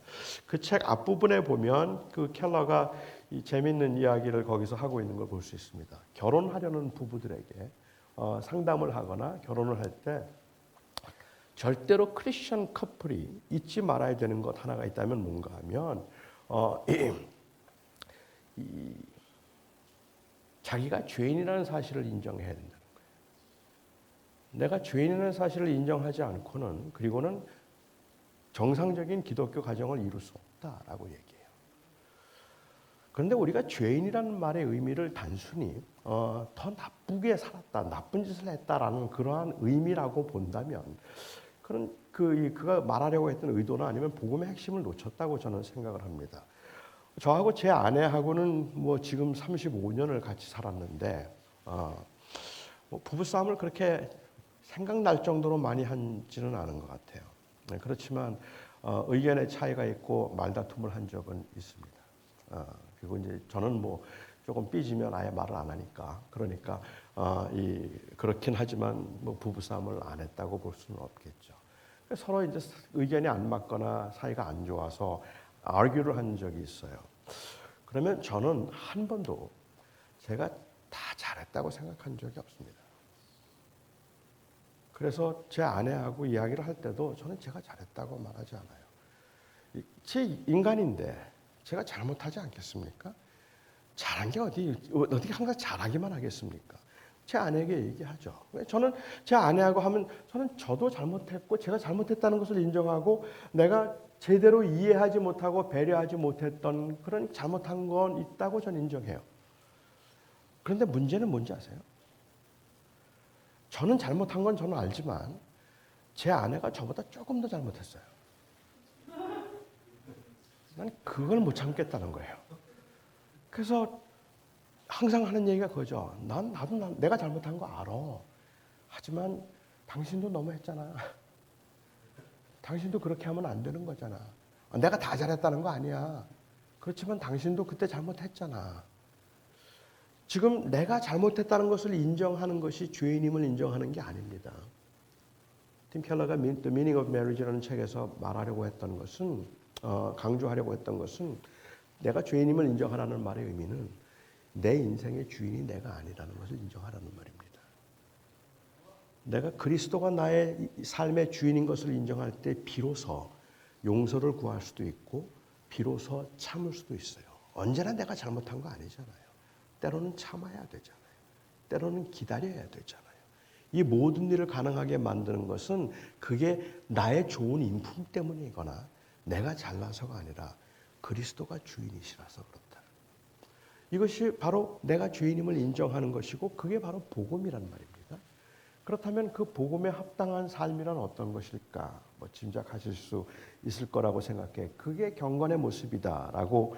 그 책 앞부분에 보면 그 켈러가 이 재밌는 이야기를 거기서 하고 있는 걸 볼 수 있습니다. 결혼하려는 부부들에게 상담을 하거나 결혼을 할 때 절대로 크리스천 커플이 잊지 말아야 되는 것 하나가 있다면 뭔가 하면 자기가 죄인이라는 사실을 인정해야 된다는 거예요. 내가 죄인이라는 사실을 인정하지 않고는 그리고는 정상적인 기독교 가정을 이룰 수 없다라고 얘기해요. 그런데 우리가 죄인이라는 말의 의미를 단순히 더 나쁘게 살았다, 나쁜 짓을 했다라는 그러한 의미라고 본다면 그런 그가 말하려고 했던 의도나 아니면 복음의 핵심을 놓쳤다고 저는 생각을 합니다. 저하고 제 아내하고는 뭐 지금 35년을 같이 살았는데 뭐 부부싸움을 그렇게 생각날 정도로 많이 하지는 않은 것 같아요. 네, 그렇지만 의견의 차이가 있고 말다툼을 한 적은 있습니다. 그리고 이제 저는 뭐 조금 삐지면 아예 말을 안 하니까 그러니까 그렇긴 하지만 뭐 부부싸움을 안 했다고 볼 수는 없겠죠. 서로 이제 의견이 안 맞거나 사이가 안 좋아서 argue를 한 적이 있어요. 그러면 저는 한 번도 제가 다 잘했다고 생각한 적이 없습니다. 그래서 제 아내하고 이야기를 할 때도 저는 제가 잘했다고 말하지 않아요. 제 인간인데 제가 잘못하지 않겠습니까? 잘한 게 어디 항상 잘하기만 하겠습니까? 제 아내에게 얘기하죠. 저는 제 아내하고 하면 저도 잘못했고 제가 잘못했다는 것을 인정하고 내가 제대로 이해하지 못하고 배려하지 못했던 그런 잘못한 건 있다고 저는 인정해요. 그런데 문제는 뭔지 아세요? 저는 잘못한 건 저는 알지만 제 아내가 저보다 조금 더 잘못했어요. 난 그걸 못 참겠다는 거예요. 그래서 항상 하는 얘기가 그거죠. 나도 내가 잘못한 거 알아. 하지만 당신도 너무 했잖아. 당신도 그렇게 하면 안 되는 거잖아. 내가 다 잘했다는 거 아니야. 그렇지만 당신도 그때 잘못했잖아. 지금 내가 잘못했다는 것을 인정하는 것이 죄인임을 인정하는 게 아닙니다. 팀 켈러가 The Meaning of Marriage라는 책에서 말하려고 했던 것은 강조하려고 했던 것은 내가 죄인임을 인정하라는 말의 의미는 내 인생의 주인이 내가 아니라는 것을 인정하라는 말입니다. 내가 그리스도가 나의 삶의 주인인 것을 인정할 때 비로소 용서를 구할 수도 있고 비로소 참을 수도 있어요. 언제나 내가 잘못한 거 아니잖아요. 때로는 참아야 되잖아요. 때로는 기다려야 되잖아요. 이 모든 일을 가능하게 만드는 것은 그게 나의 좋은 인품 때문이거나 내가 잘나서가 아니라 그리스도가 주인이시라서 그렇다. 이것이 바로 내가 죄인임을 인정하는 것이고 그게 바로 복음이란 말입니다. 그렇다면 그 복음에 합당한 삶이란 어떤 것일까? 뭐 짐작하실 수 있을 거라고 생각해. 그게 경건의 모습이다라고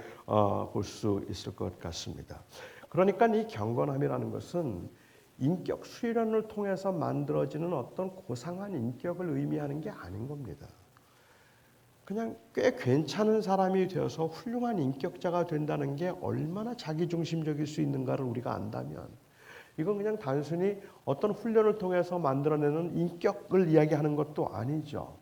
볼 수 있을 것 같습니다. 그러니까 이 경건함이라는 것은 인격 수련을 통해서 만들어지는 어떤 고상한 인격을 의미하는 게 아닌 겁니다. 그냥 꽤 괜찮은 사람이 되어서 훌륭한 인격자가 된다는 게 얼마나 자기중심적일 수 있는가를 우리가 안다면 이건 그냥 단순히 어떤 훈련을 통해서 만들어내는 인격을 이야기하는 것도 아니죠.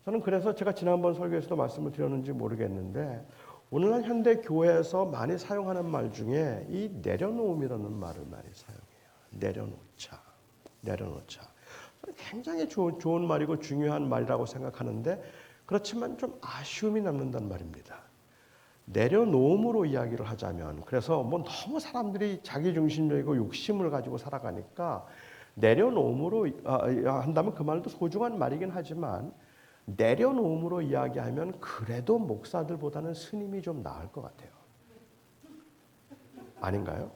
저는 그래서 제가 지난번 설교에서도 말씀을 드렸는지 모르겠는데 오늘날 현대 교회에서 많이 사용하는 말 중에 이 내려놓음이라는 말을 많이 사용해요. 내려놓자. 굉장히 좋은 말이고 중요한 말이라고 생각하는데 그렇지만 좀 아쉬움이 남는단 말입니다. 내려놓음으로 이야기를 하자면 그래서 뭐 너무 사람들이 자기중심적이고 욕심을 가지고 살아가니까 내려놓음으로 한다면 그 말도 소중한 말이긴 하지만 내려놓음으로 이야기하면 그래도 목사들보다는 스님이 좀 나을 것 같아요. 아닌가요?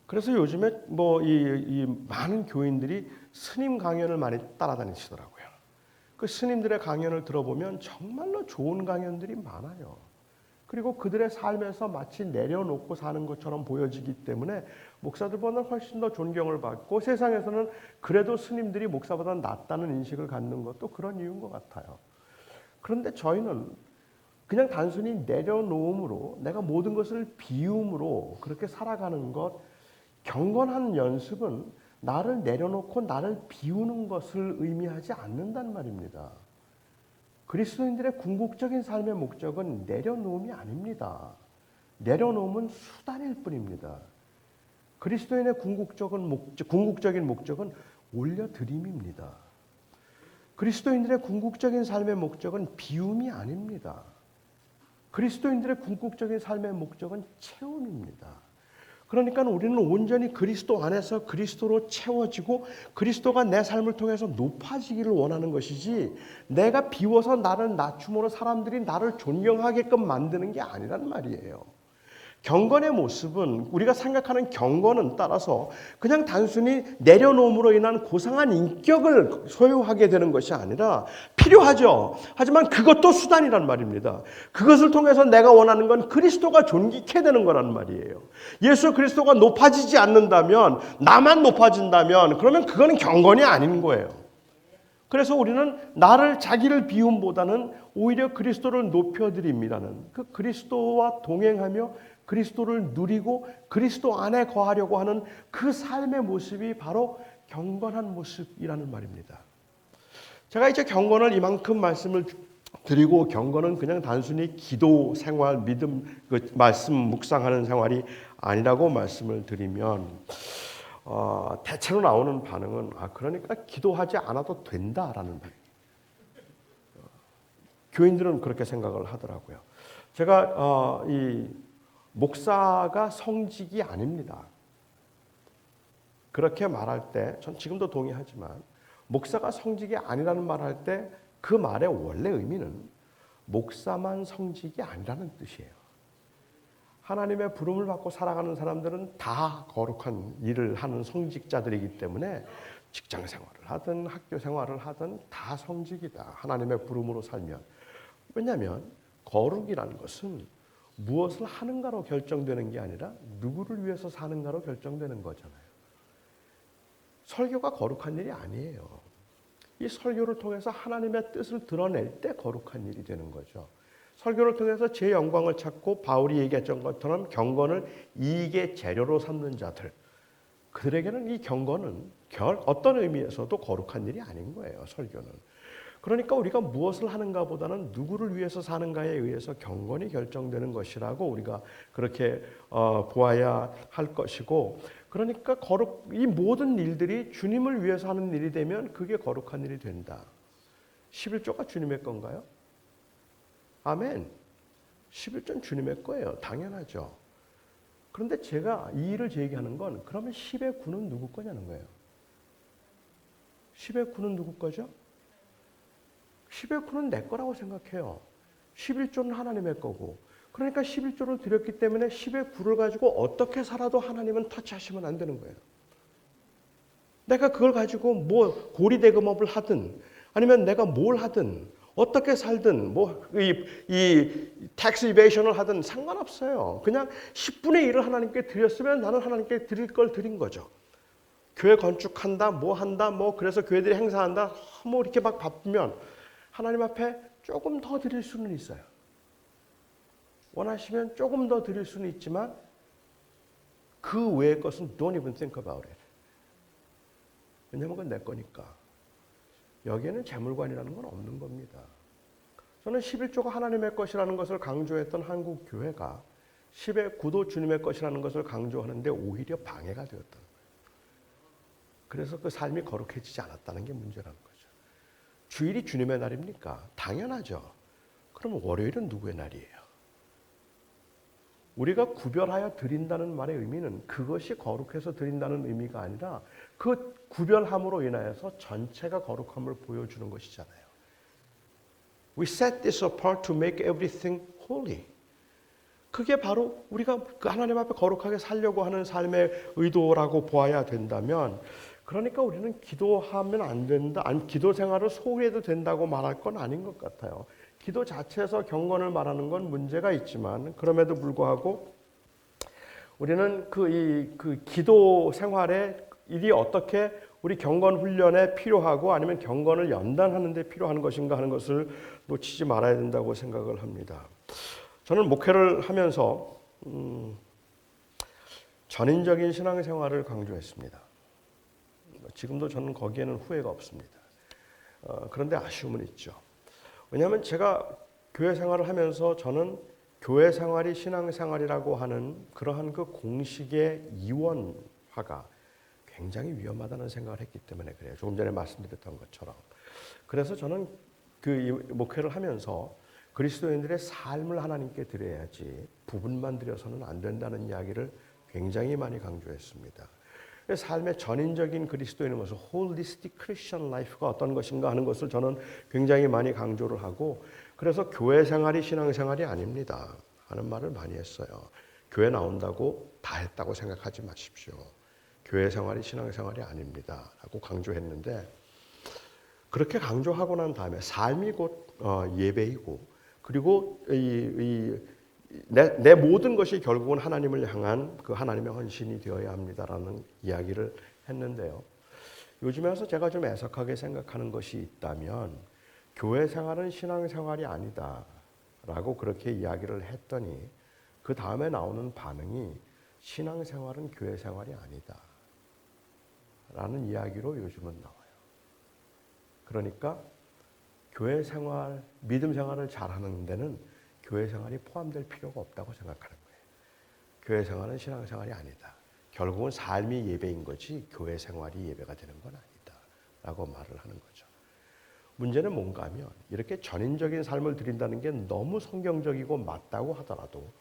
그래서 요즘에 뭐 이 많은 교인들이 스님 강연을 많이 따라다니시더라고요. 그 스님들의 강연을 들어보면 정말로 좋은 강연들이 많아요. 그리고 그들의 삶에서 마치 내려놓고 사는 것처럼 보여지기 때문에 목사들보다 훨씬 더 존경을 받고 세상에서는 그래도 스님들이 목사보다 낫다는 인식을 갖는 것도 그런 이유인 것 같아요. 그런데 저희는 그냥 단순히 내려놓음으로 내가 모든 것을 비움으로 그렇게 살아가는 것 경건한 연습은 나를 내려놓고 나를 비우는 것을 의미하지 않는단 말입니다. 그리스도인들의 궁극적인 삶의 목적은 내려놓음이 아닙니다. 내려놓음은 수단일 뿐입니다. 그리스도인의 궁극적인 목적은 올려드림입니다. 그리스도인들의 궁극적인 삶의 목적은 비움이 아닙니다. 그리스도인들의 궁극적인 삶의 목적은 채움입니다. 그러니까 우리는 온전히 그리스도 안에서 그리스도로 채워지고 그리스도가 내 삶을 통해서 높아지기를 원하는 것이지 내가 비워서 나를 낮춤으로 사람들이 나를 존경하게끔 만드는 게 아니란 말이에요. 경건의 모습은 우리가 생각하는 경건은 따라서 그냥 단순히 내려놓음으로 인한 고상한 인격을 소유하게 되는 것이 아니라 필요하죠. 하지만 그것도 수단이란 말입니다. 그것을 통해서 내가 원하는 건 그리스도가 존귀케 되는 거란 말이에요. 예수 그리스도가 높아지지 않는다면, 나만 높아진다면 그러면 그거는 경건이 아닌 거예요. 그래서 우리는 자기를 비움보다는 오히려 그리스도를 높여드림이라는 그 그리스도와 동행하며 그리스도를 누리고 그리스도 안에 거하려고 하는 그 삶의 모습이 바로 경건한 모습이라는 말입니다. 제가 이제 경건을 이만큼 말씀을 드리고 경건은 그냥 단순히 기도 생활, 믿음, 말씀 묵상하는 생활이 아니라고 말씀을 드리면 대체로 나오는 반응은 그러니까 기도하지 않아도 된다라는 반응이에요. 교인들은 그렇게 생각을 하더라고요. 제가 이 목사가 성직이 아닙니다. 그렇게 말할 때 전 지금도 동의하지만 목사가 성직이 아니라는 말할 때 그 말의 원래 의미는 목사만 성직이 아니라는 뜻이에요. 하나님의 부름을 받고 살아가는 사람들은 다 거룩한 일을 하는 성직자들이기 때문에 직장 생활을 하든 학교 생활을 하든 다 성직이다. 하나님의 부름으로 살면. 왜냐하면 거룩이라는 것은 무엇을 하는가로 결정되는 게 아니라 누구를 위해서 사는가로 결정되는 거잖아요. 설교가 거룩한 일이 아니에요. 이 설교를 통해서 하나님의 뜻을 드러낼 때 거룩한 일이 되는 거죠. 설교를 통해서 제 영광을 찾고 바울이 얘기했던 것처럼 경건을 이익의 재료로 삼는 자들, 그들에게는 이 경건은 어떤 의미에서도 거룩한 일이 아닌 거예요. 설교는. 그러니까 우리가 무엇을 하는가 보다는 누구를 위해서 사는가에 의해서 경건이 결정되는 것이라고 우리가 그렇게 보아야 할 것이고, 그러니까 이 모든 일들이 주님을 위해서 하는 일이 되면 그게 거룩한 일이 된다. 11조가 주님의 건가요? 아멘. 11조는 주님의 거예요. 당연하죠. 그런데 제가 이 일을 제기하는 건 그러면 10의 9는 누구 거냐는 거예요. 10의 9는 누구 거죠? 10의 9는 내 거라고 생각해요. 11조는 하나님의 거고. 그러니까 11조를 드렸기 때문에 10의 9를 가지고 어떻게 살아도 하나님은 터치하시면 안 되는 거예요. 내가 그걸 가지고 뭐 고리대금업을 하든 아니면 내가 뭘 하든 어떻게 살든 이 텍스 이베이션을 하든 상관없어요. 그냥 10분의 1을 하나님께 드렸으면 나는 하나님께 드릴 걸 드린 거죠. 교회 건축한다, 뭐 한다, 그래서 교회들이 행사한다, 이렇게 막 바쁘면 하나님 앞에 조금 더 드릴 수는 있어요. 원하시면 조금 더 드릴 수는 있지만 그 외의 것은 don't even think about it. 왜냐하면 그건 내 거니까. 여기에는 재물관이라는 건 없는 겁니다. 저는 11조가 하나님의 것이라는 것을 강조했던 한국 교회가 10의 9도 주님의 것이라는 것을 강조하는데 오히려 방해가 되었던 거예요. 그래서 그 삶이 거룩해지지 않았다는 게 문제라는 거죠. 주일이 주님의 날입니까? 당연하죠. 그럼 월요일은 누구의 날이에요? 우리가 구별하여 드린다는 말의 의미는 그것이 거룩해서 드린다는 의미가 아니라 그 구별함으로 인하여서 전체가 거룩함을 보여주는 것이잖아요. We set this apart to make everything holy. 그게 바로 우리가 그 하나님 앞에 거룩하게 살려고 하는 삶의 의도라고 보아야 된다면, 그러니까 우리는 기도하면 안 된다, 기도 생활을 소홀해도 된다고 말할 건 아닌 것 같아요. 기도 자체에서 경건을 말하는 건 문제가 있지만 그럼에도 불구하고 우리는 그 기도 생활에 일이 어떻게 우리 경건 훈련에 필요하고 아니면 경건을 연단하는 데 필요한 것인가 하는 것을 놓치지 말아야 된다고 생각을 합니다. 저는 목회를 하면서 전인적인 신앙생활을 강조했습니다. 지금도 저는 거기에는 후회가 없습니다. 그런데 아쉬움은 있죠. 왜냐하면 제가 교회 생활을 하면서 저는 교회 생활이 신앙생활이라고 하는 그러한 그 공식의 이원화가 굉장히 위험하다는 생각을 했기 때문에 그래요. 조금 전에 말씀드렸던 것처럼. 그래서 저는 이 목회를 하면서 그리스도인들의 삶을 하나님께 드려야지 부분만 드려서는 안 된다는 이야기를 굉장히 많이 강조했습니다. 삶의 전인적인 그리스도인의 모습, holistic Christian life가 어떤 것인가 하는 것을 저는 굉장히 많이 강조를 하고, 그래서 교회 생활이 신앙생활이 아닙니다 하는 말을 많이 했어요. 교회 나온다고 다 했다고 생각하지 마십시오. 교회 생활이 신앙생활이 아닙니다 라고 강조했는데, 그렇게 강조하고 난 다음에 삶이 곧 예배이고, 그리고 내 모든 것이 결국은 하나님을 향한 그 하나님의 헌신이 되어야 합니다라는 이야기를 했는데요. 요즘에 와서 제가 좀 애석하게 생각하는 것이 있다면, 교회 생활은 신앙생활이 아니다라고 그렇게 이야기를 했더니 그 다음에 나오는 반응이 신앙생활은 교회 생활이 아니다라는 이야기로 요즘은 나와요. 그러니까 교회 생활, 믿음 생활을 잘하는 데는 교회 생활이 포함될 필요가 없다고 생각하는 거예요. 교회 생활은 신앙생활이 아니다. 결국은 삶이 예배인 거지 교회 생활이 예배가 되는 건 아니다 라고 말을 하는 거죠. 문제는 뭔가 하면 이렇게 전인적인 삶을 드린다는 게 너무 성경적이고 맞다고 하더라도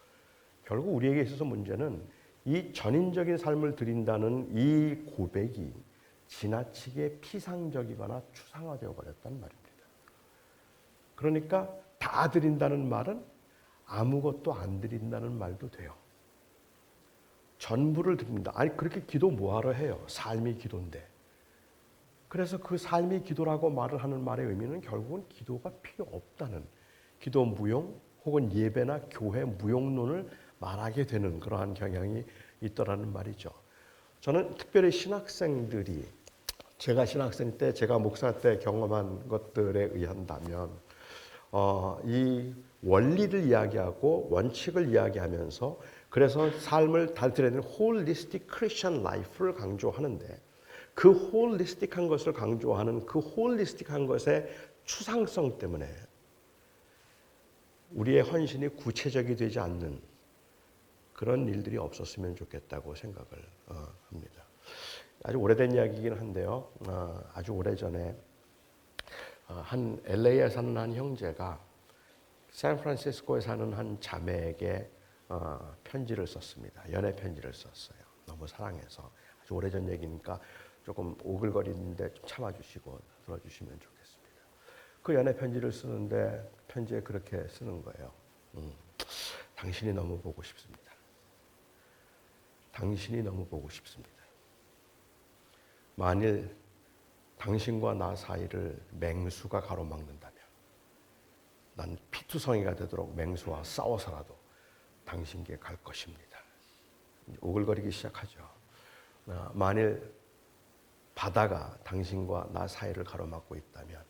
결국 우리에게 있어서 문제는 이 전인적인 삶을 드린다는 이 고백이 지나치게 피상적이거나 추상화되어 버렸단 말입니다. 그러니까 다 드린다는 말은 아무것도 안 드린다는 말도 돼요. 전부를 드립니다. 아니 그렇게 기도 뭐하러 해요? 삶이 기도인데. 그래서 그 삶이 기도라고 말을 하는 말의 의미는 결국은 기도가 필요 없다는, 기도 무용 혹은 예배나 교회 무용론을 말하게 되는 그러한 경향이 있더라는 말이죠. 저는 특별히 신학생들이, 제가 신학생 때, 제가 목사 때 경험한 것들에 의한다면 이 원리를 이야기하고 원칙을 이야기하면서 그래서 삶을 달드리는 홀리스틱 크리스천 라이프를 강조하는데, 그 홀리스틱한 것을 강조하는 그 홀리스틱한 것의 추상성 때문에 우리의 헌신이 구체적이 되지 않는 그런 일들이 없었으면 좋겠다고 생각을 합니다. 아주 오래된 이야기이긴 한데요. 아주 오래전에 한 LA에 사는 한 형제가 샌프란시스코에 사는 한 자매에게 편지를 썼습니다. 연애 편지를 썼어요. 너무 사랑해서. 아주 오래전 얘기니까 조금 오글거리는데 좀 참아주시고 들어주시면 좋겠습니다. 그 연애 편지를 쓰는데 편지에 그렇게 쓰는 거예요. 당신이 너무 보고 싶습니다. 당신이 너무 보고 싶습니다. 만일 당신과 나 사이를 맹수가 가로막는다면 난 피투성이가 되도록 맹수와 싸워서라도 당신께 갈 것입니다. 오글거리기 시작하죠. 만일 바다가 당신과 나 사이를 가로막고 있다면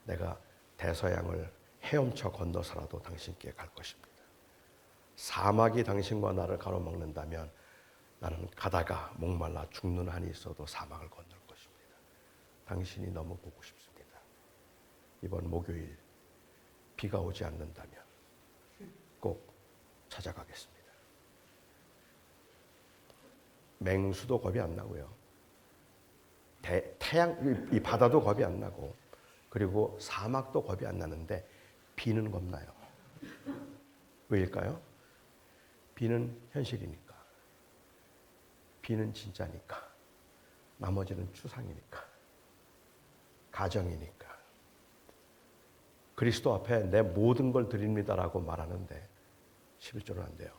내가 대서양을 헤엄쳐 건너서라도 당신께 갈 것입니다. 사막이 당신과 나를 가로막는다면 나는 가다가 목말라 죽는 한이 있어도 사막을 건널 것입니다. 당신이 너무 보고 싶습니다. 이번 목요일 비가 오지 않는다면 꼭 찾아가겠습니다. 맹수도 겁이 안 나고요. 태양, 이 바다도 겁이 안 나고, 그리고 사막도 겁이 안 나는데 비는 겁나요. 왜일까요? 비는 현실이니까. 비는 진짜니까. 나머지는 추상이니까. 가정이니까. 그리스도 앞에 내 모든 걸 드립니다라고 말하는데 11조는 안 돼요.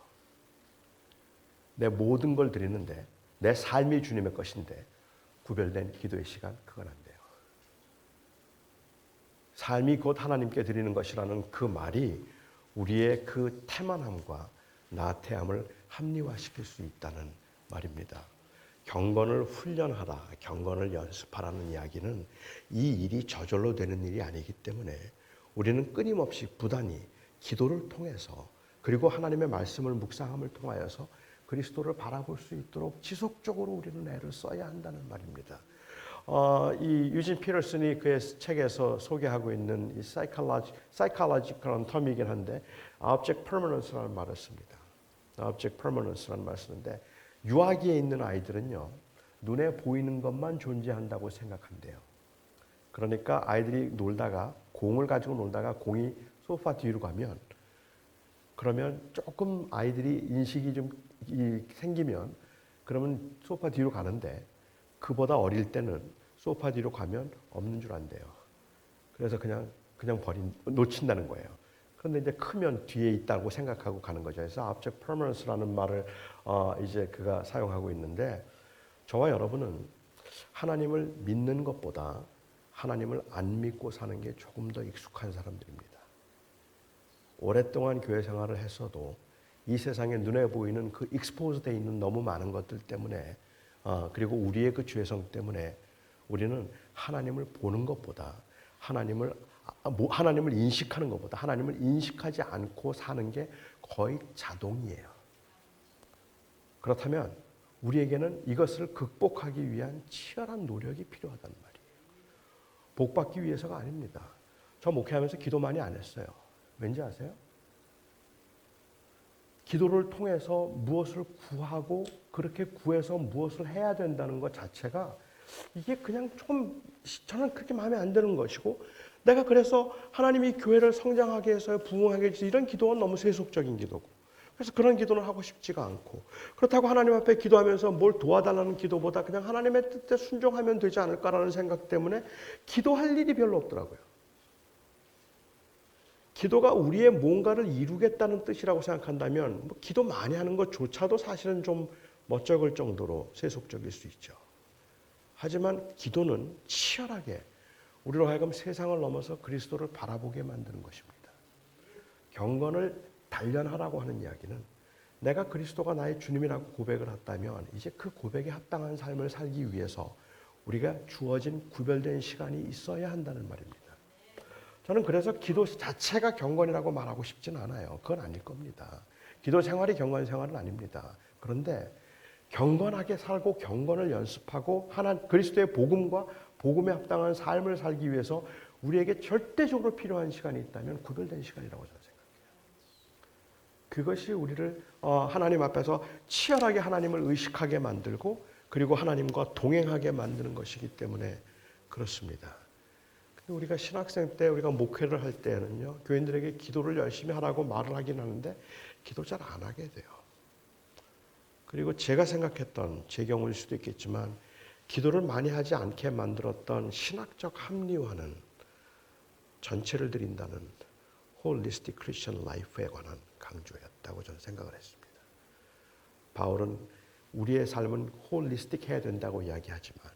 내 모든 걸 드리는데 내 삶이 주님의 것인데 구별된 기도의 시간, 그건 안 돼요. 삶이 곧 하나님께 드리는 것이라는 그 말이 우리의 그 태만함과 나태함을 합리화시킬 수 있다는 말입니다. 경건을 훈련하라, 경건을 연습하라는 이야기는 이 일이 저절로 되는 일이 아니기 때문에 우리는 끊임없이 부단히 기도를 통해서, 그리고 하나님의 말씀을 묵상함을 통하여서 그리스도를 바라볼 수 있도록 지속적으로 우리는 애를 써야 한다는 말입니다. 이 유진 피터슨이 그의 책에서 소개하고 있는 이 psychological한 텀이긴 한데 object permanence라는 말을 씁니다. object permanence라는 말을 쓰는데 유아기에 있는 아이들은요 눈에 보이는 것만 존재한다고 생각한대요. 그러니까 아이들이 놀다가 공을 가지고 놀다가 공이 소파 뒤로 가면 그러면 조금 아이들이 인식이 좀 생기면 그러면 소파 뒤로 가는데 그보다 어릴 때는 소파 뒤로 가면 없는 줄 안대요. 그래서 그냥 놓친다는 거예요. 그런데 이제 크면 뒤에 있다고 생각하고 가는 거죠. 그래서 object permanence라는 말을 이제 그가 사용하고 있는데 저와 여러분은 하나님을 믿는 것보다 하나님을 안 믿고 사는 게 조금 더 익숙한 사람들입니다. 오랫동안 교회 생활을 했어도 이 세상에 눈에 보이는 그 익스포즈되어 있는 너무 많은 것들 때문에 그리고 우리의 그 죄성 때문에 우리는 하나님을 보는 것보다 하나님을 인식하는 것보다 하나님을 인식하지 않고 사는 게 거의 자동이에요. 그렇다면 우리에게는 이것을 극복하기 위한 치열한 노력이 필요하단 말이에요. 복 받기 위해서가 아닙니다. 저 목회하면서 기도 많이 안 했어요. 왠지 아세요? 기도를 통해서 무엇을 구하고 그렇게 구해서 무엇을 해야 된다는 것 자체가 이게 그냥 좀 저는 그렇게 마음에 안 드는 것이고 내가 그래서 하나님이 교회를 성장하게 해서 부흥하게 해서 이런 기도는 너무 세속적인 기도고 그래서 그런 기도는 하고 싶지가 않고 그렇다고 하나님 앞에 기도하면서 뭘 도와달라는 기도보다 그냥 하나님의 뜻에 순종하면 되지 않을까라는 생각 때문에 기도할 일이 별로 없더라고요. 기도가 우리의 뭔가를 이루겠다는 뜻이라고 생각한다면 뭐 기도 많이 하는 것조차도 사실은 좀 멋쩍을 정도로 세속적일 수 있죠. 하지만 기도는 치열하게 우리로 하여금 세상을 넘어서 그리스도를 바라보게 만드는 것입니다. 경건을 단련하라고 하는 이야기는 내가 그리스도가 나의 주님이라고 고백을 했다면 이제 그 고백에 합당한 삶을 살기 위해서 우리가 주어진 구별된 시간이 있어야 한다는 말입니다. 저는 그래서 기도 자체가 경건이라고 말하고 싶지는 않아요. 그건 아닐 겁니다. 기도 생활이 경건 생활은 아닙니다. 그런데 경건하게 살고 경건을 연습하고 그리스도의 복음과 복음에 합당한 삶을 살기 위해서 우리에게 절대적으로 필요한 시간이 있다면 구별된 시간이라고 저는 생각해요. 그것이 우리를 하나님 앞에서 치열하게 하나님을 의식하게 만들고 그리고 하나님과 동행하게 만드는 것이기 때문에 그렇습니다. 근데 우리가 신학생 때 우리가 목회를 할 때는요 교인들에게 기도를 열심히 하라고 말을 하긴 하는데 기도 잘 안 하게 돼요. 그리고 제가 생각했던 제 경우일 수도 있겠지만 기도를 많이 하지 않게 만들었던 신학적 합리화는 전체를 드린다는 홀리스틱 크리스천 라이프에 관한 강조였다고 저는 생각을 했습니다. 바울은 우리의 삶은 홀리스틱 해야 된다고 이야기하지만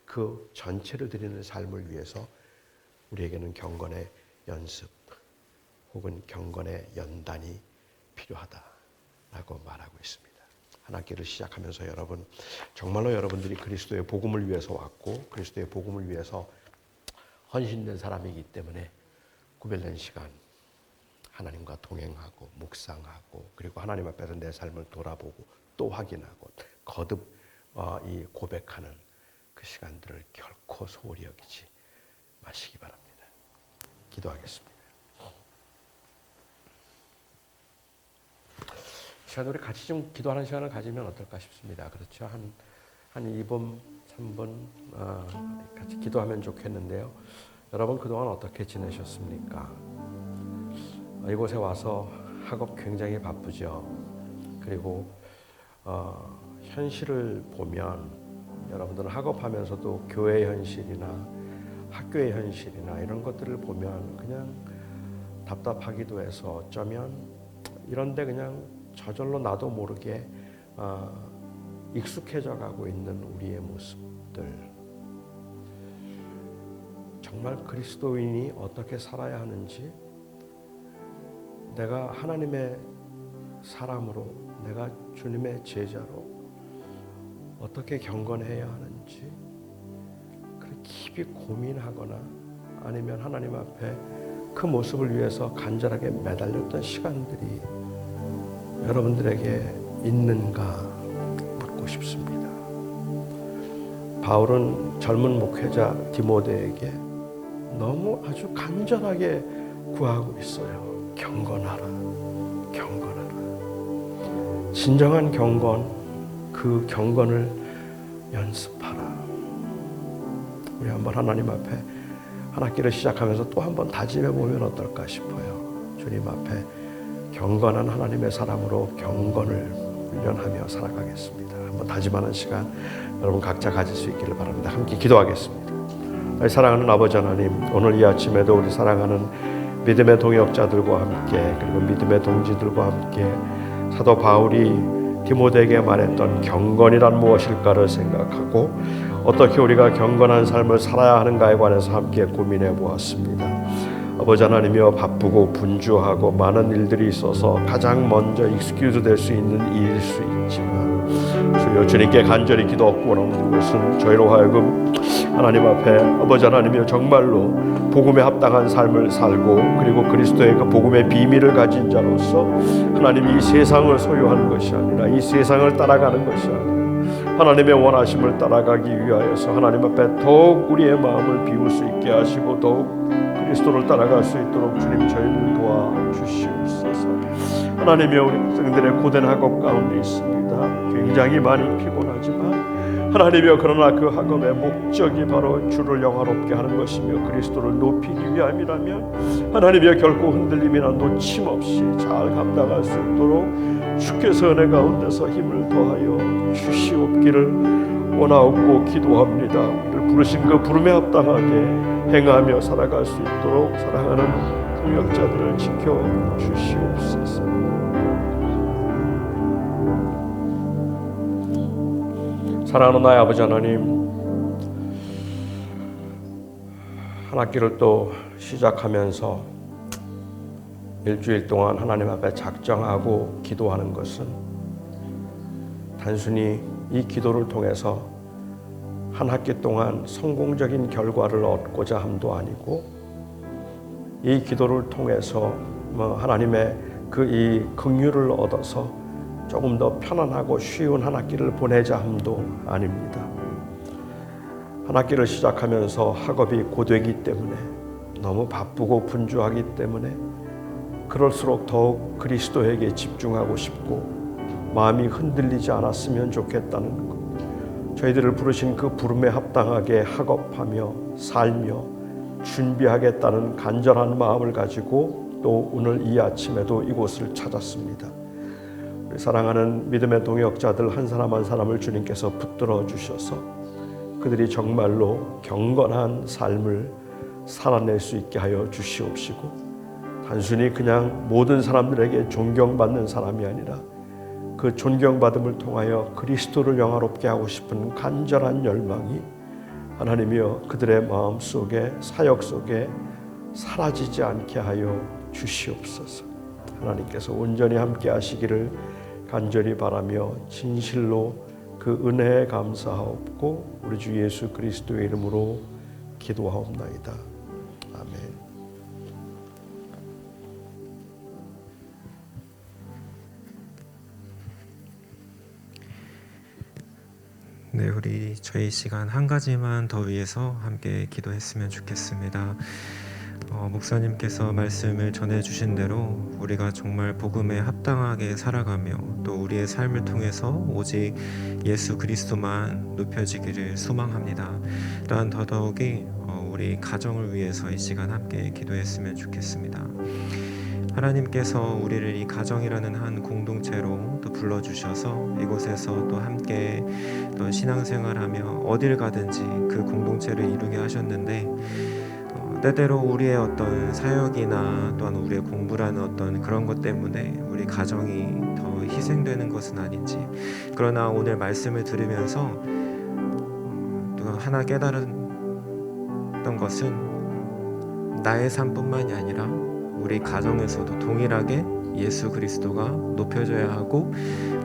그 전체를 드리는 삶을 위해서 우리에게는 경건의 연습 혹은 경건의 연단이 필요하다라고 말하고 있습니다. 한 학기를 시작하면서 여러분 정말로 여러분들이 그리스도의 복음을 위해서 왔고 그리스도의 복음을 위해서 헌신된 사람이기 때문에 구별된 시간 하나님과 동행하고 묵상하고 그리고 하나님 앞에서 내 삶을 돌아보고 또 확인하고 거듭 이 고백하는 그 시간들을 결코 소홀히 여기지 마시기 바랍니다. 기도하겠습니다. 시간 우리 같이 좀 기도하는 시간을 가지면 어떨까 싶습니다. 그렇죠? 한 2분, 3분 같이 기도하면 좋겠는데요. 여러분 그동안 어떻게 지내셨습니까? 이곳에 와서 학업 굉장히 바쁘죠. 그리고 현실을 보면 여러분들은 학업하면서도 교회 현실이나 학교의 현실이나 이런 것들을 보면 그냥 답답하기도 해서 어쩌면 이런데 그냥 저절로 나도 모르게 익숙해져 가고 있는 우리의 모습들 정말 그리스도인이 어떻게 살아야 하는지 내가 하나님의 사람으로 내가 주님의 제자로 어떻게 경건해야 하는지 깊이 고민하거나 아니면 하나님 앞에 그 모습을 위해서 간절하게 매달렸던 시간들이 여러분들에게 있는가 묻고 싶습니다. 바울은 젊은 목회자 디모데에게 너무 아주 간절하게 구하고 있어요. 경건하라, 경건하라. 진정한 경건, 그 경건을 연습하라. 우리 한번 하나님 앞에 한 학기를 시작하면서 또 한번 다짐해 보면 어떨까 싶어요. 주님 앞에 경건한 하나님의 사람으로 경건을 훈련하며 살아가겠습니다. 한번 다짐하는 시간 여러분 각자 가질 수 있기를 바랍니다. 함께 기도하겠습니다. 우리 사랑하는 아버지 하나님, 오늘 이 아침에도 우리 사랑하는 믿음의 동역자들과 함께, 그리고 믿음의 동지들과 함께 사도 바울이 디모데에게 말했던 경건이란 무엇일까를 생각하고 어떻게 우리가 경건한 삶을 살아야 하는가에 관해서 함께 고민해 보았습니다. 아버지 하나님이여, 바쁘고 분주하고 많은 일들이 있어서 가장 먼저 익스큐즈 될 수 있는 일일 수 있지만 주여, 주님께 간절히 기도하는 것은 저희로 하여금 하나님 앞에 아버지 하나님이여 정말로 복음에 합당한 삶을 살고, 그리고 그리스도의 그 복음의 비밀을 가진 자로서 하나님이 이 세상을 소유하는 것이 아니라 이 세상을 따라가는 것이 아니라 하나님의 원하심을 따라가기 위하여서 하나님 앞에 더욱 우리의 마음을 비울 수 있게 하시고 더욱 그리스도를 따라갈 수 있도록 주님 저희를 도와주시옵소서. 하나님의 우리 백성들의 고된 학업 가운데 있습니다. 굉장히 많이 피곤하지만 하나님이여, 그러나 그 학업의 목적이 바로 주를 영화롭게 하는 것이며 그리스도를 높이기 위함이라면 하나님이여, 결코 흔들림이나 놓침 없이 잘 감당할 수 있도록 주께서 은혜 가운데서 힘을 더하여 주시옵기를 원하옵고 기도합니다. 우리를 부르신 그 부름에 합당하게 행하며 살아갈 수 있도록 사랑하는 동역자들을 지켜주시옵소서. 사랑하는 나의 아버지 하나님, 한 학기를 또 시작하면서 일주일 동안 하나님 앞에 작정하고 기도하는 것은 단순히 이 기도를 통해서 한 학기 동안 성공적인 결과를 얻고자 함도 아니고, 이 기도를 통해서 하나님의 그 이 긍휼을 얻어서 조금 더 편안하고 쉬운 한 학기를 보내자 함도 아닙니다. 한 학기를 시작하면서 학업이 고되기 때문에, 너무 바쁘고 분주하기 때문에 그럴수록 더욱 그리스도에게 집중하고 싶고 마음이 흔들리지 않았으면 좋겠다는 것, 저희들을 부르신 그 부름에 합당하게 학업하며 살며 준비하겠다는 간절한 마음을 가지고 또 오늘 이 아침에도 이곳을 찾았습니다. 우리 사랑하는 믿음의 동역자들 한 사람 한 사람을 주님께서 붙들어 주셔서 그들이 정말로 경건한 삶을 살아낼 수 있게 하여 주시옵시고, 단순히 그냥 모든 사람들에게 존경받는 사람이 아니라 그 존경받음을 통하여 그리스도를 영화롭게 하고 싶은 간절한 열망이 하나님이여 그들의 마음속에, 사역 속에 사라지지 않게 하여 주시옵소서. 하나님께서 온전히 함께 하시기를 간절히 바라며 진실로 그 은혜에 감사하옵고 우리 주 예수 그리스도의 이름으로 기도하옵나이다. 아멘. 네, 우리 저희 시간 한 가지만 더 위해서 함께 기도했으면 좋겠습니다. 목사님께서 말씀을 전해주신 대로 우리가 정말 복음에 합당하게 살아가며 또 우리의 삶을 통해서 오직 예수 그리스도만 높여지기를 소망합니다. 또한 더더욱이 우리 가정을 위해서 이 시간 함께 기도했으면 좋겠습니다. 하나님께서 우리를 이 가정이라는 한 공동체로 또 불러주셔서 이곳에서 또 함께 또 신앙생활하며 어딜 가든지 그 공동체를 이루게 하셨는데, 때때로 우리의 어떤 사역이나 또한 우리의 공부라는 어떤 그런 것 때문에 우리 가정이 더 희생되는 것은 아닌지, 그러나 오늘 말씀을 들으면서 또 하나 깨달았던 것은 나의 삶뿐만이 아니라 우리 가정에서도 동일하게 예수 그리스도가 높여져야 하고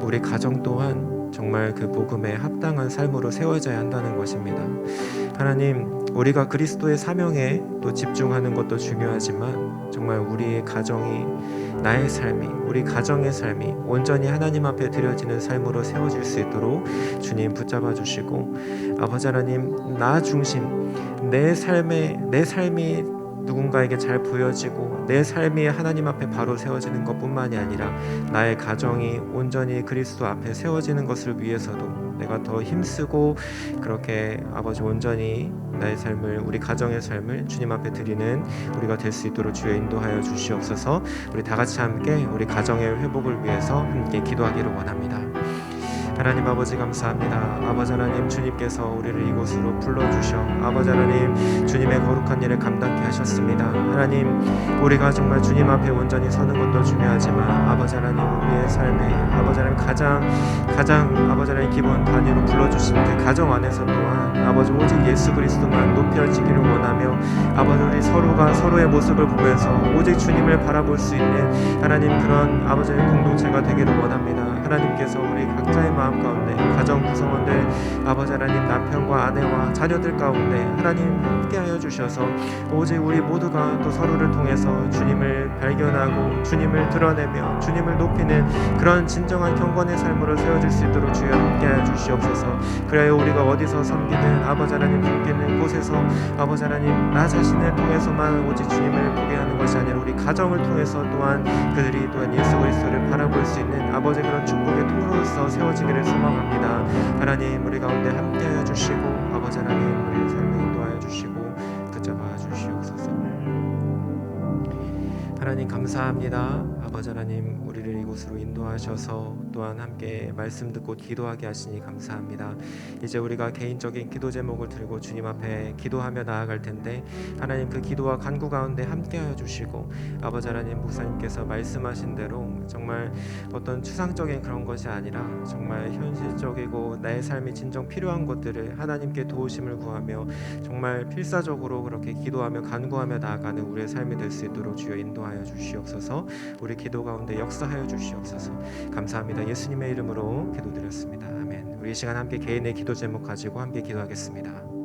우리 가정 또한 정말 그 복음에 합당한 삶으로 세워져야 한다는 것입니다. 하나님, 우리가 그리스도의 사명에 또 집중하는 것도 중요하지만 정말 우리의 가정이, 나의 삶이, 우리 가정의 삶이 온전히 하나님 앞에 드려지는 삶으로 세워질 수 있도록 주님 붙잡아 주시고, 아버지 하나님, 나 중심, 내 삶이 누군가에게 잘 보여지고 내 삶이 하나님 앞에 바로 세워지는 것뿐만이 아니라 나의 가정이 온전히 그리스도 앞에 세워지는 것을 위해서도 내가 더 힘쓰고 그렇게 아버지 온전히 나의 삶을, 우리 가정의 삶을 주님 앞에 드리는 우리가 될 수 있도록 주여 인도하여 주시옵소서. 우리 다 같이 함께 우리 가정의 회복을 위해서 함께 기도하기를 원합니다. 하나님 아버지 감사합니다. 아버지 하나님, 주님께서 우리를 이곳으로 불러주셔 아버지 하나님 주님의 거룩한 일을 감당케 하셨습니다. 하나님, 우리가 정말 주님 앞에 온전히 서는 것도 중요하지만 아버지 하나님, 우리의 삶에 아버지 하나님 가장 아버지 하나님 기본 단위로 불러주신 그 가정 안에서 또한 아버지 오직 예수 그리스도만 높여지기를 원하며 아버지, 우리 서로가 서로의 모습을 보면서 오직 주님을 바라볼 수 있는 하나님 그런 아버지 공동체가 되기를 원합니다. 하나님께서 우리 각자의 마음 가운데 가정 구성원들 아버지 하나님, 남편과 아내와 자녀들 가운데 하나님 함께하여 주셔서 오직 우리 모두가 또 서로를 통해서 주님을 발견하고 주님을 드러내며 주님을 높이는 그런 진정한 경건의 삶으로 세워질 수 있도록 주여 함께하여 주시옵소서. 그래야 우리가 어디서 섬기는 아버지 하나님 섬기는 곳에서 아버지 하나님 나 자신을 통해서만 오직 주님을 보게 하는 것이 아니라 우리 가정을 통해서 또한 그들이 또한 예수 그리스도를 바라볼 수 있는 아버지 그런 축복의 통로로서 세워지기를 소망합니다. 하나님, 우리 가운데 함께하여 주시고 아버지 하나님 우리의 삶을 인도하여 주시고 붙잡아 주시옵소서. 하나님 감사합니다. 아버지 하나님, 우리를 이곳으로 인도하셔서 또한 함께 말씀 듣고 기도하게 하시니 감사합니다. 이제 우리가 개인적인 기도 제목을 들고 주님 앞에 기도하며 나아갈 텐데 하나님, 그 기도와 간구 가운데 함께하여 주시고 아버지 하나님, 목사님께서 말씀하신 대로 정말 어떤 추상적인 그런 것이 아니라 정말 현실적이고 나의 삶이 진정 필요한 것들을 하나님께 도우심을 구하며 정말 필사적으로 그렇게 기도하며 간구하며 나아가는 우리의 삶이 될 수 있도록 주여 인도하여 주시옵소서. 우리 기도 가운데 역사하여 주시옵소서. 감사합니다. 예수님의 이름으로 기도드렸습니다. 아멘. 우리 이 시간 함께 개인의 기도 제목 가지고 함께 기도하겠습니다.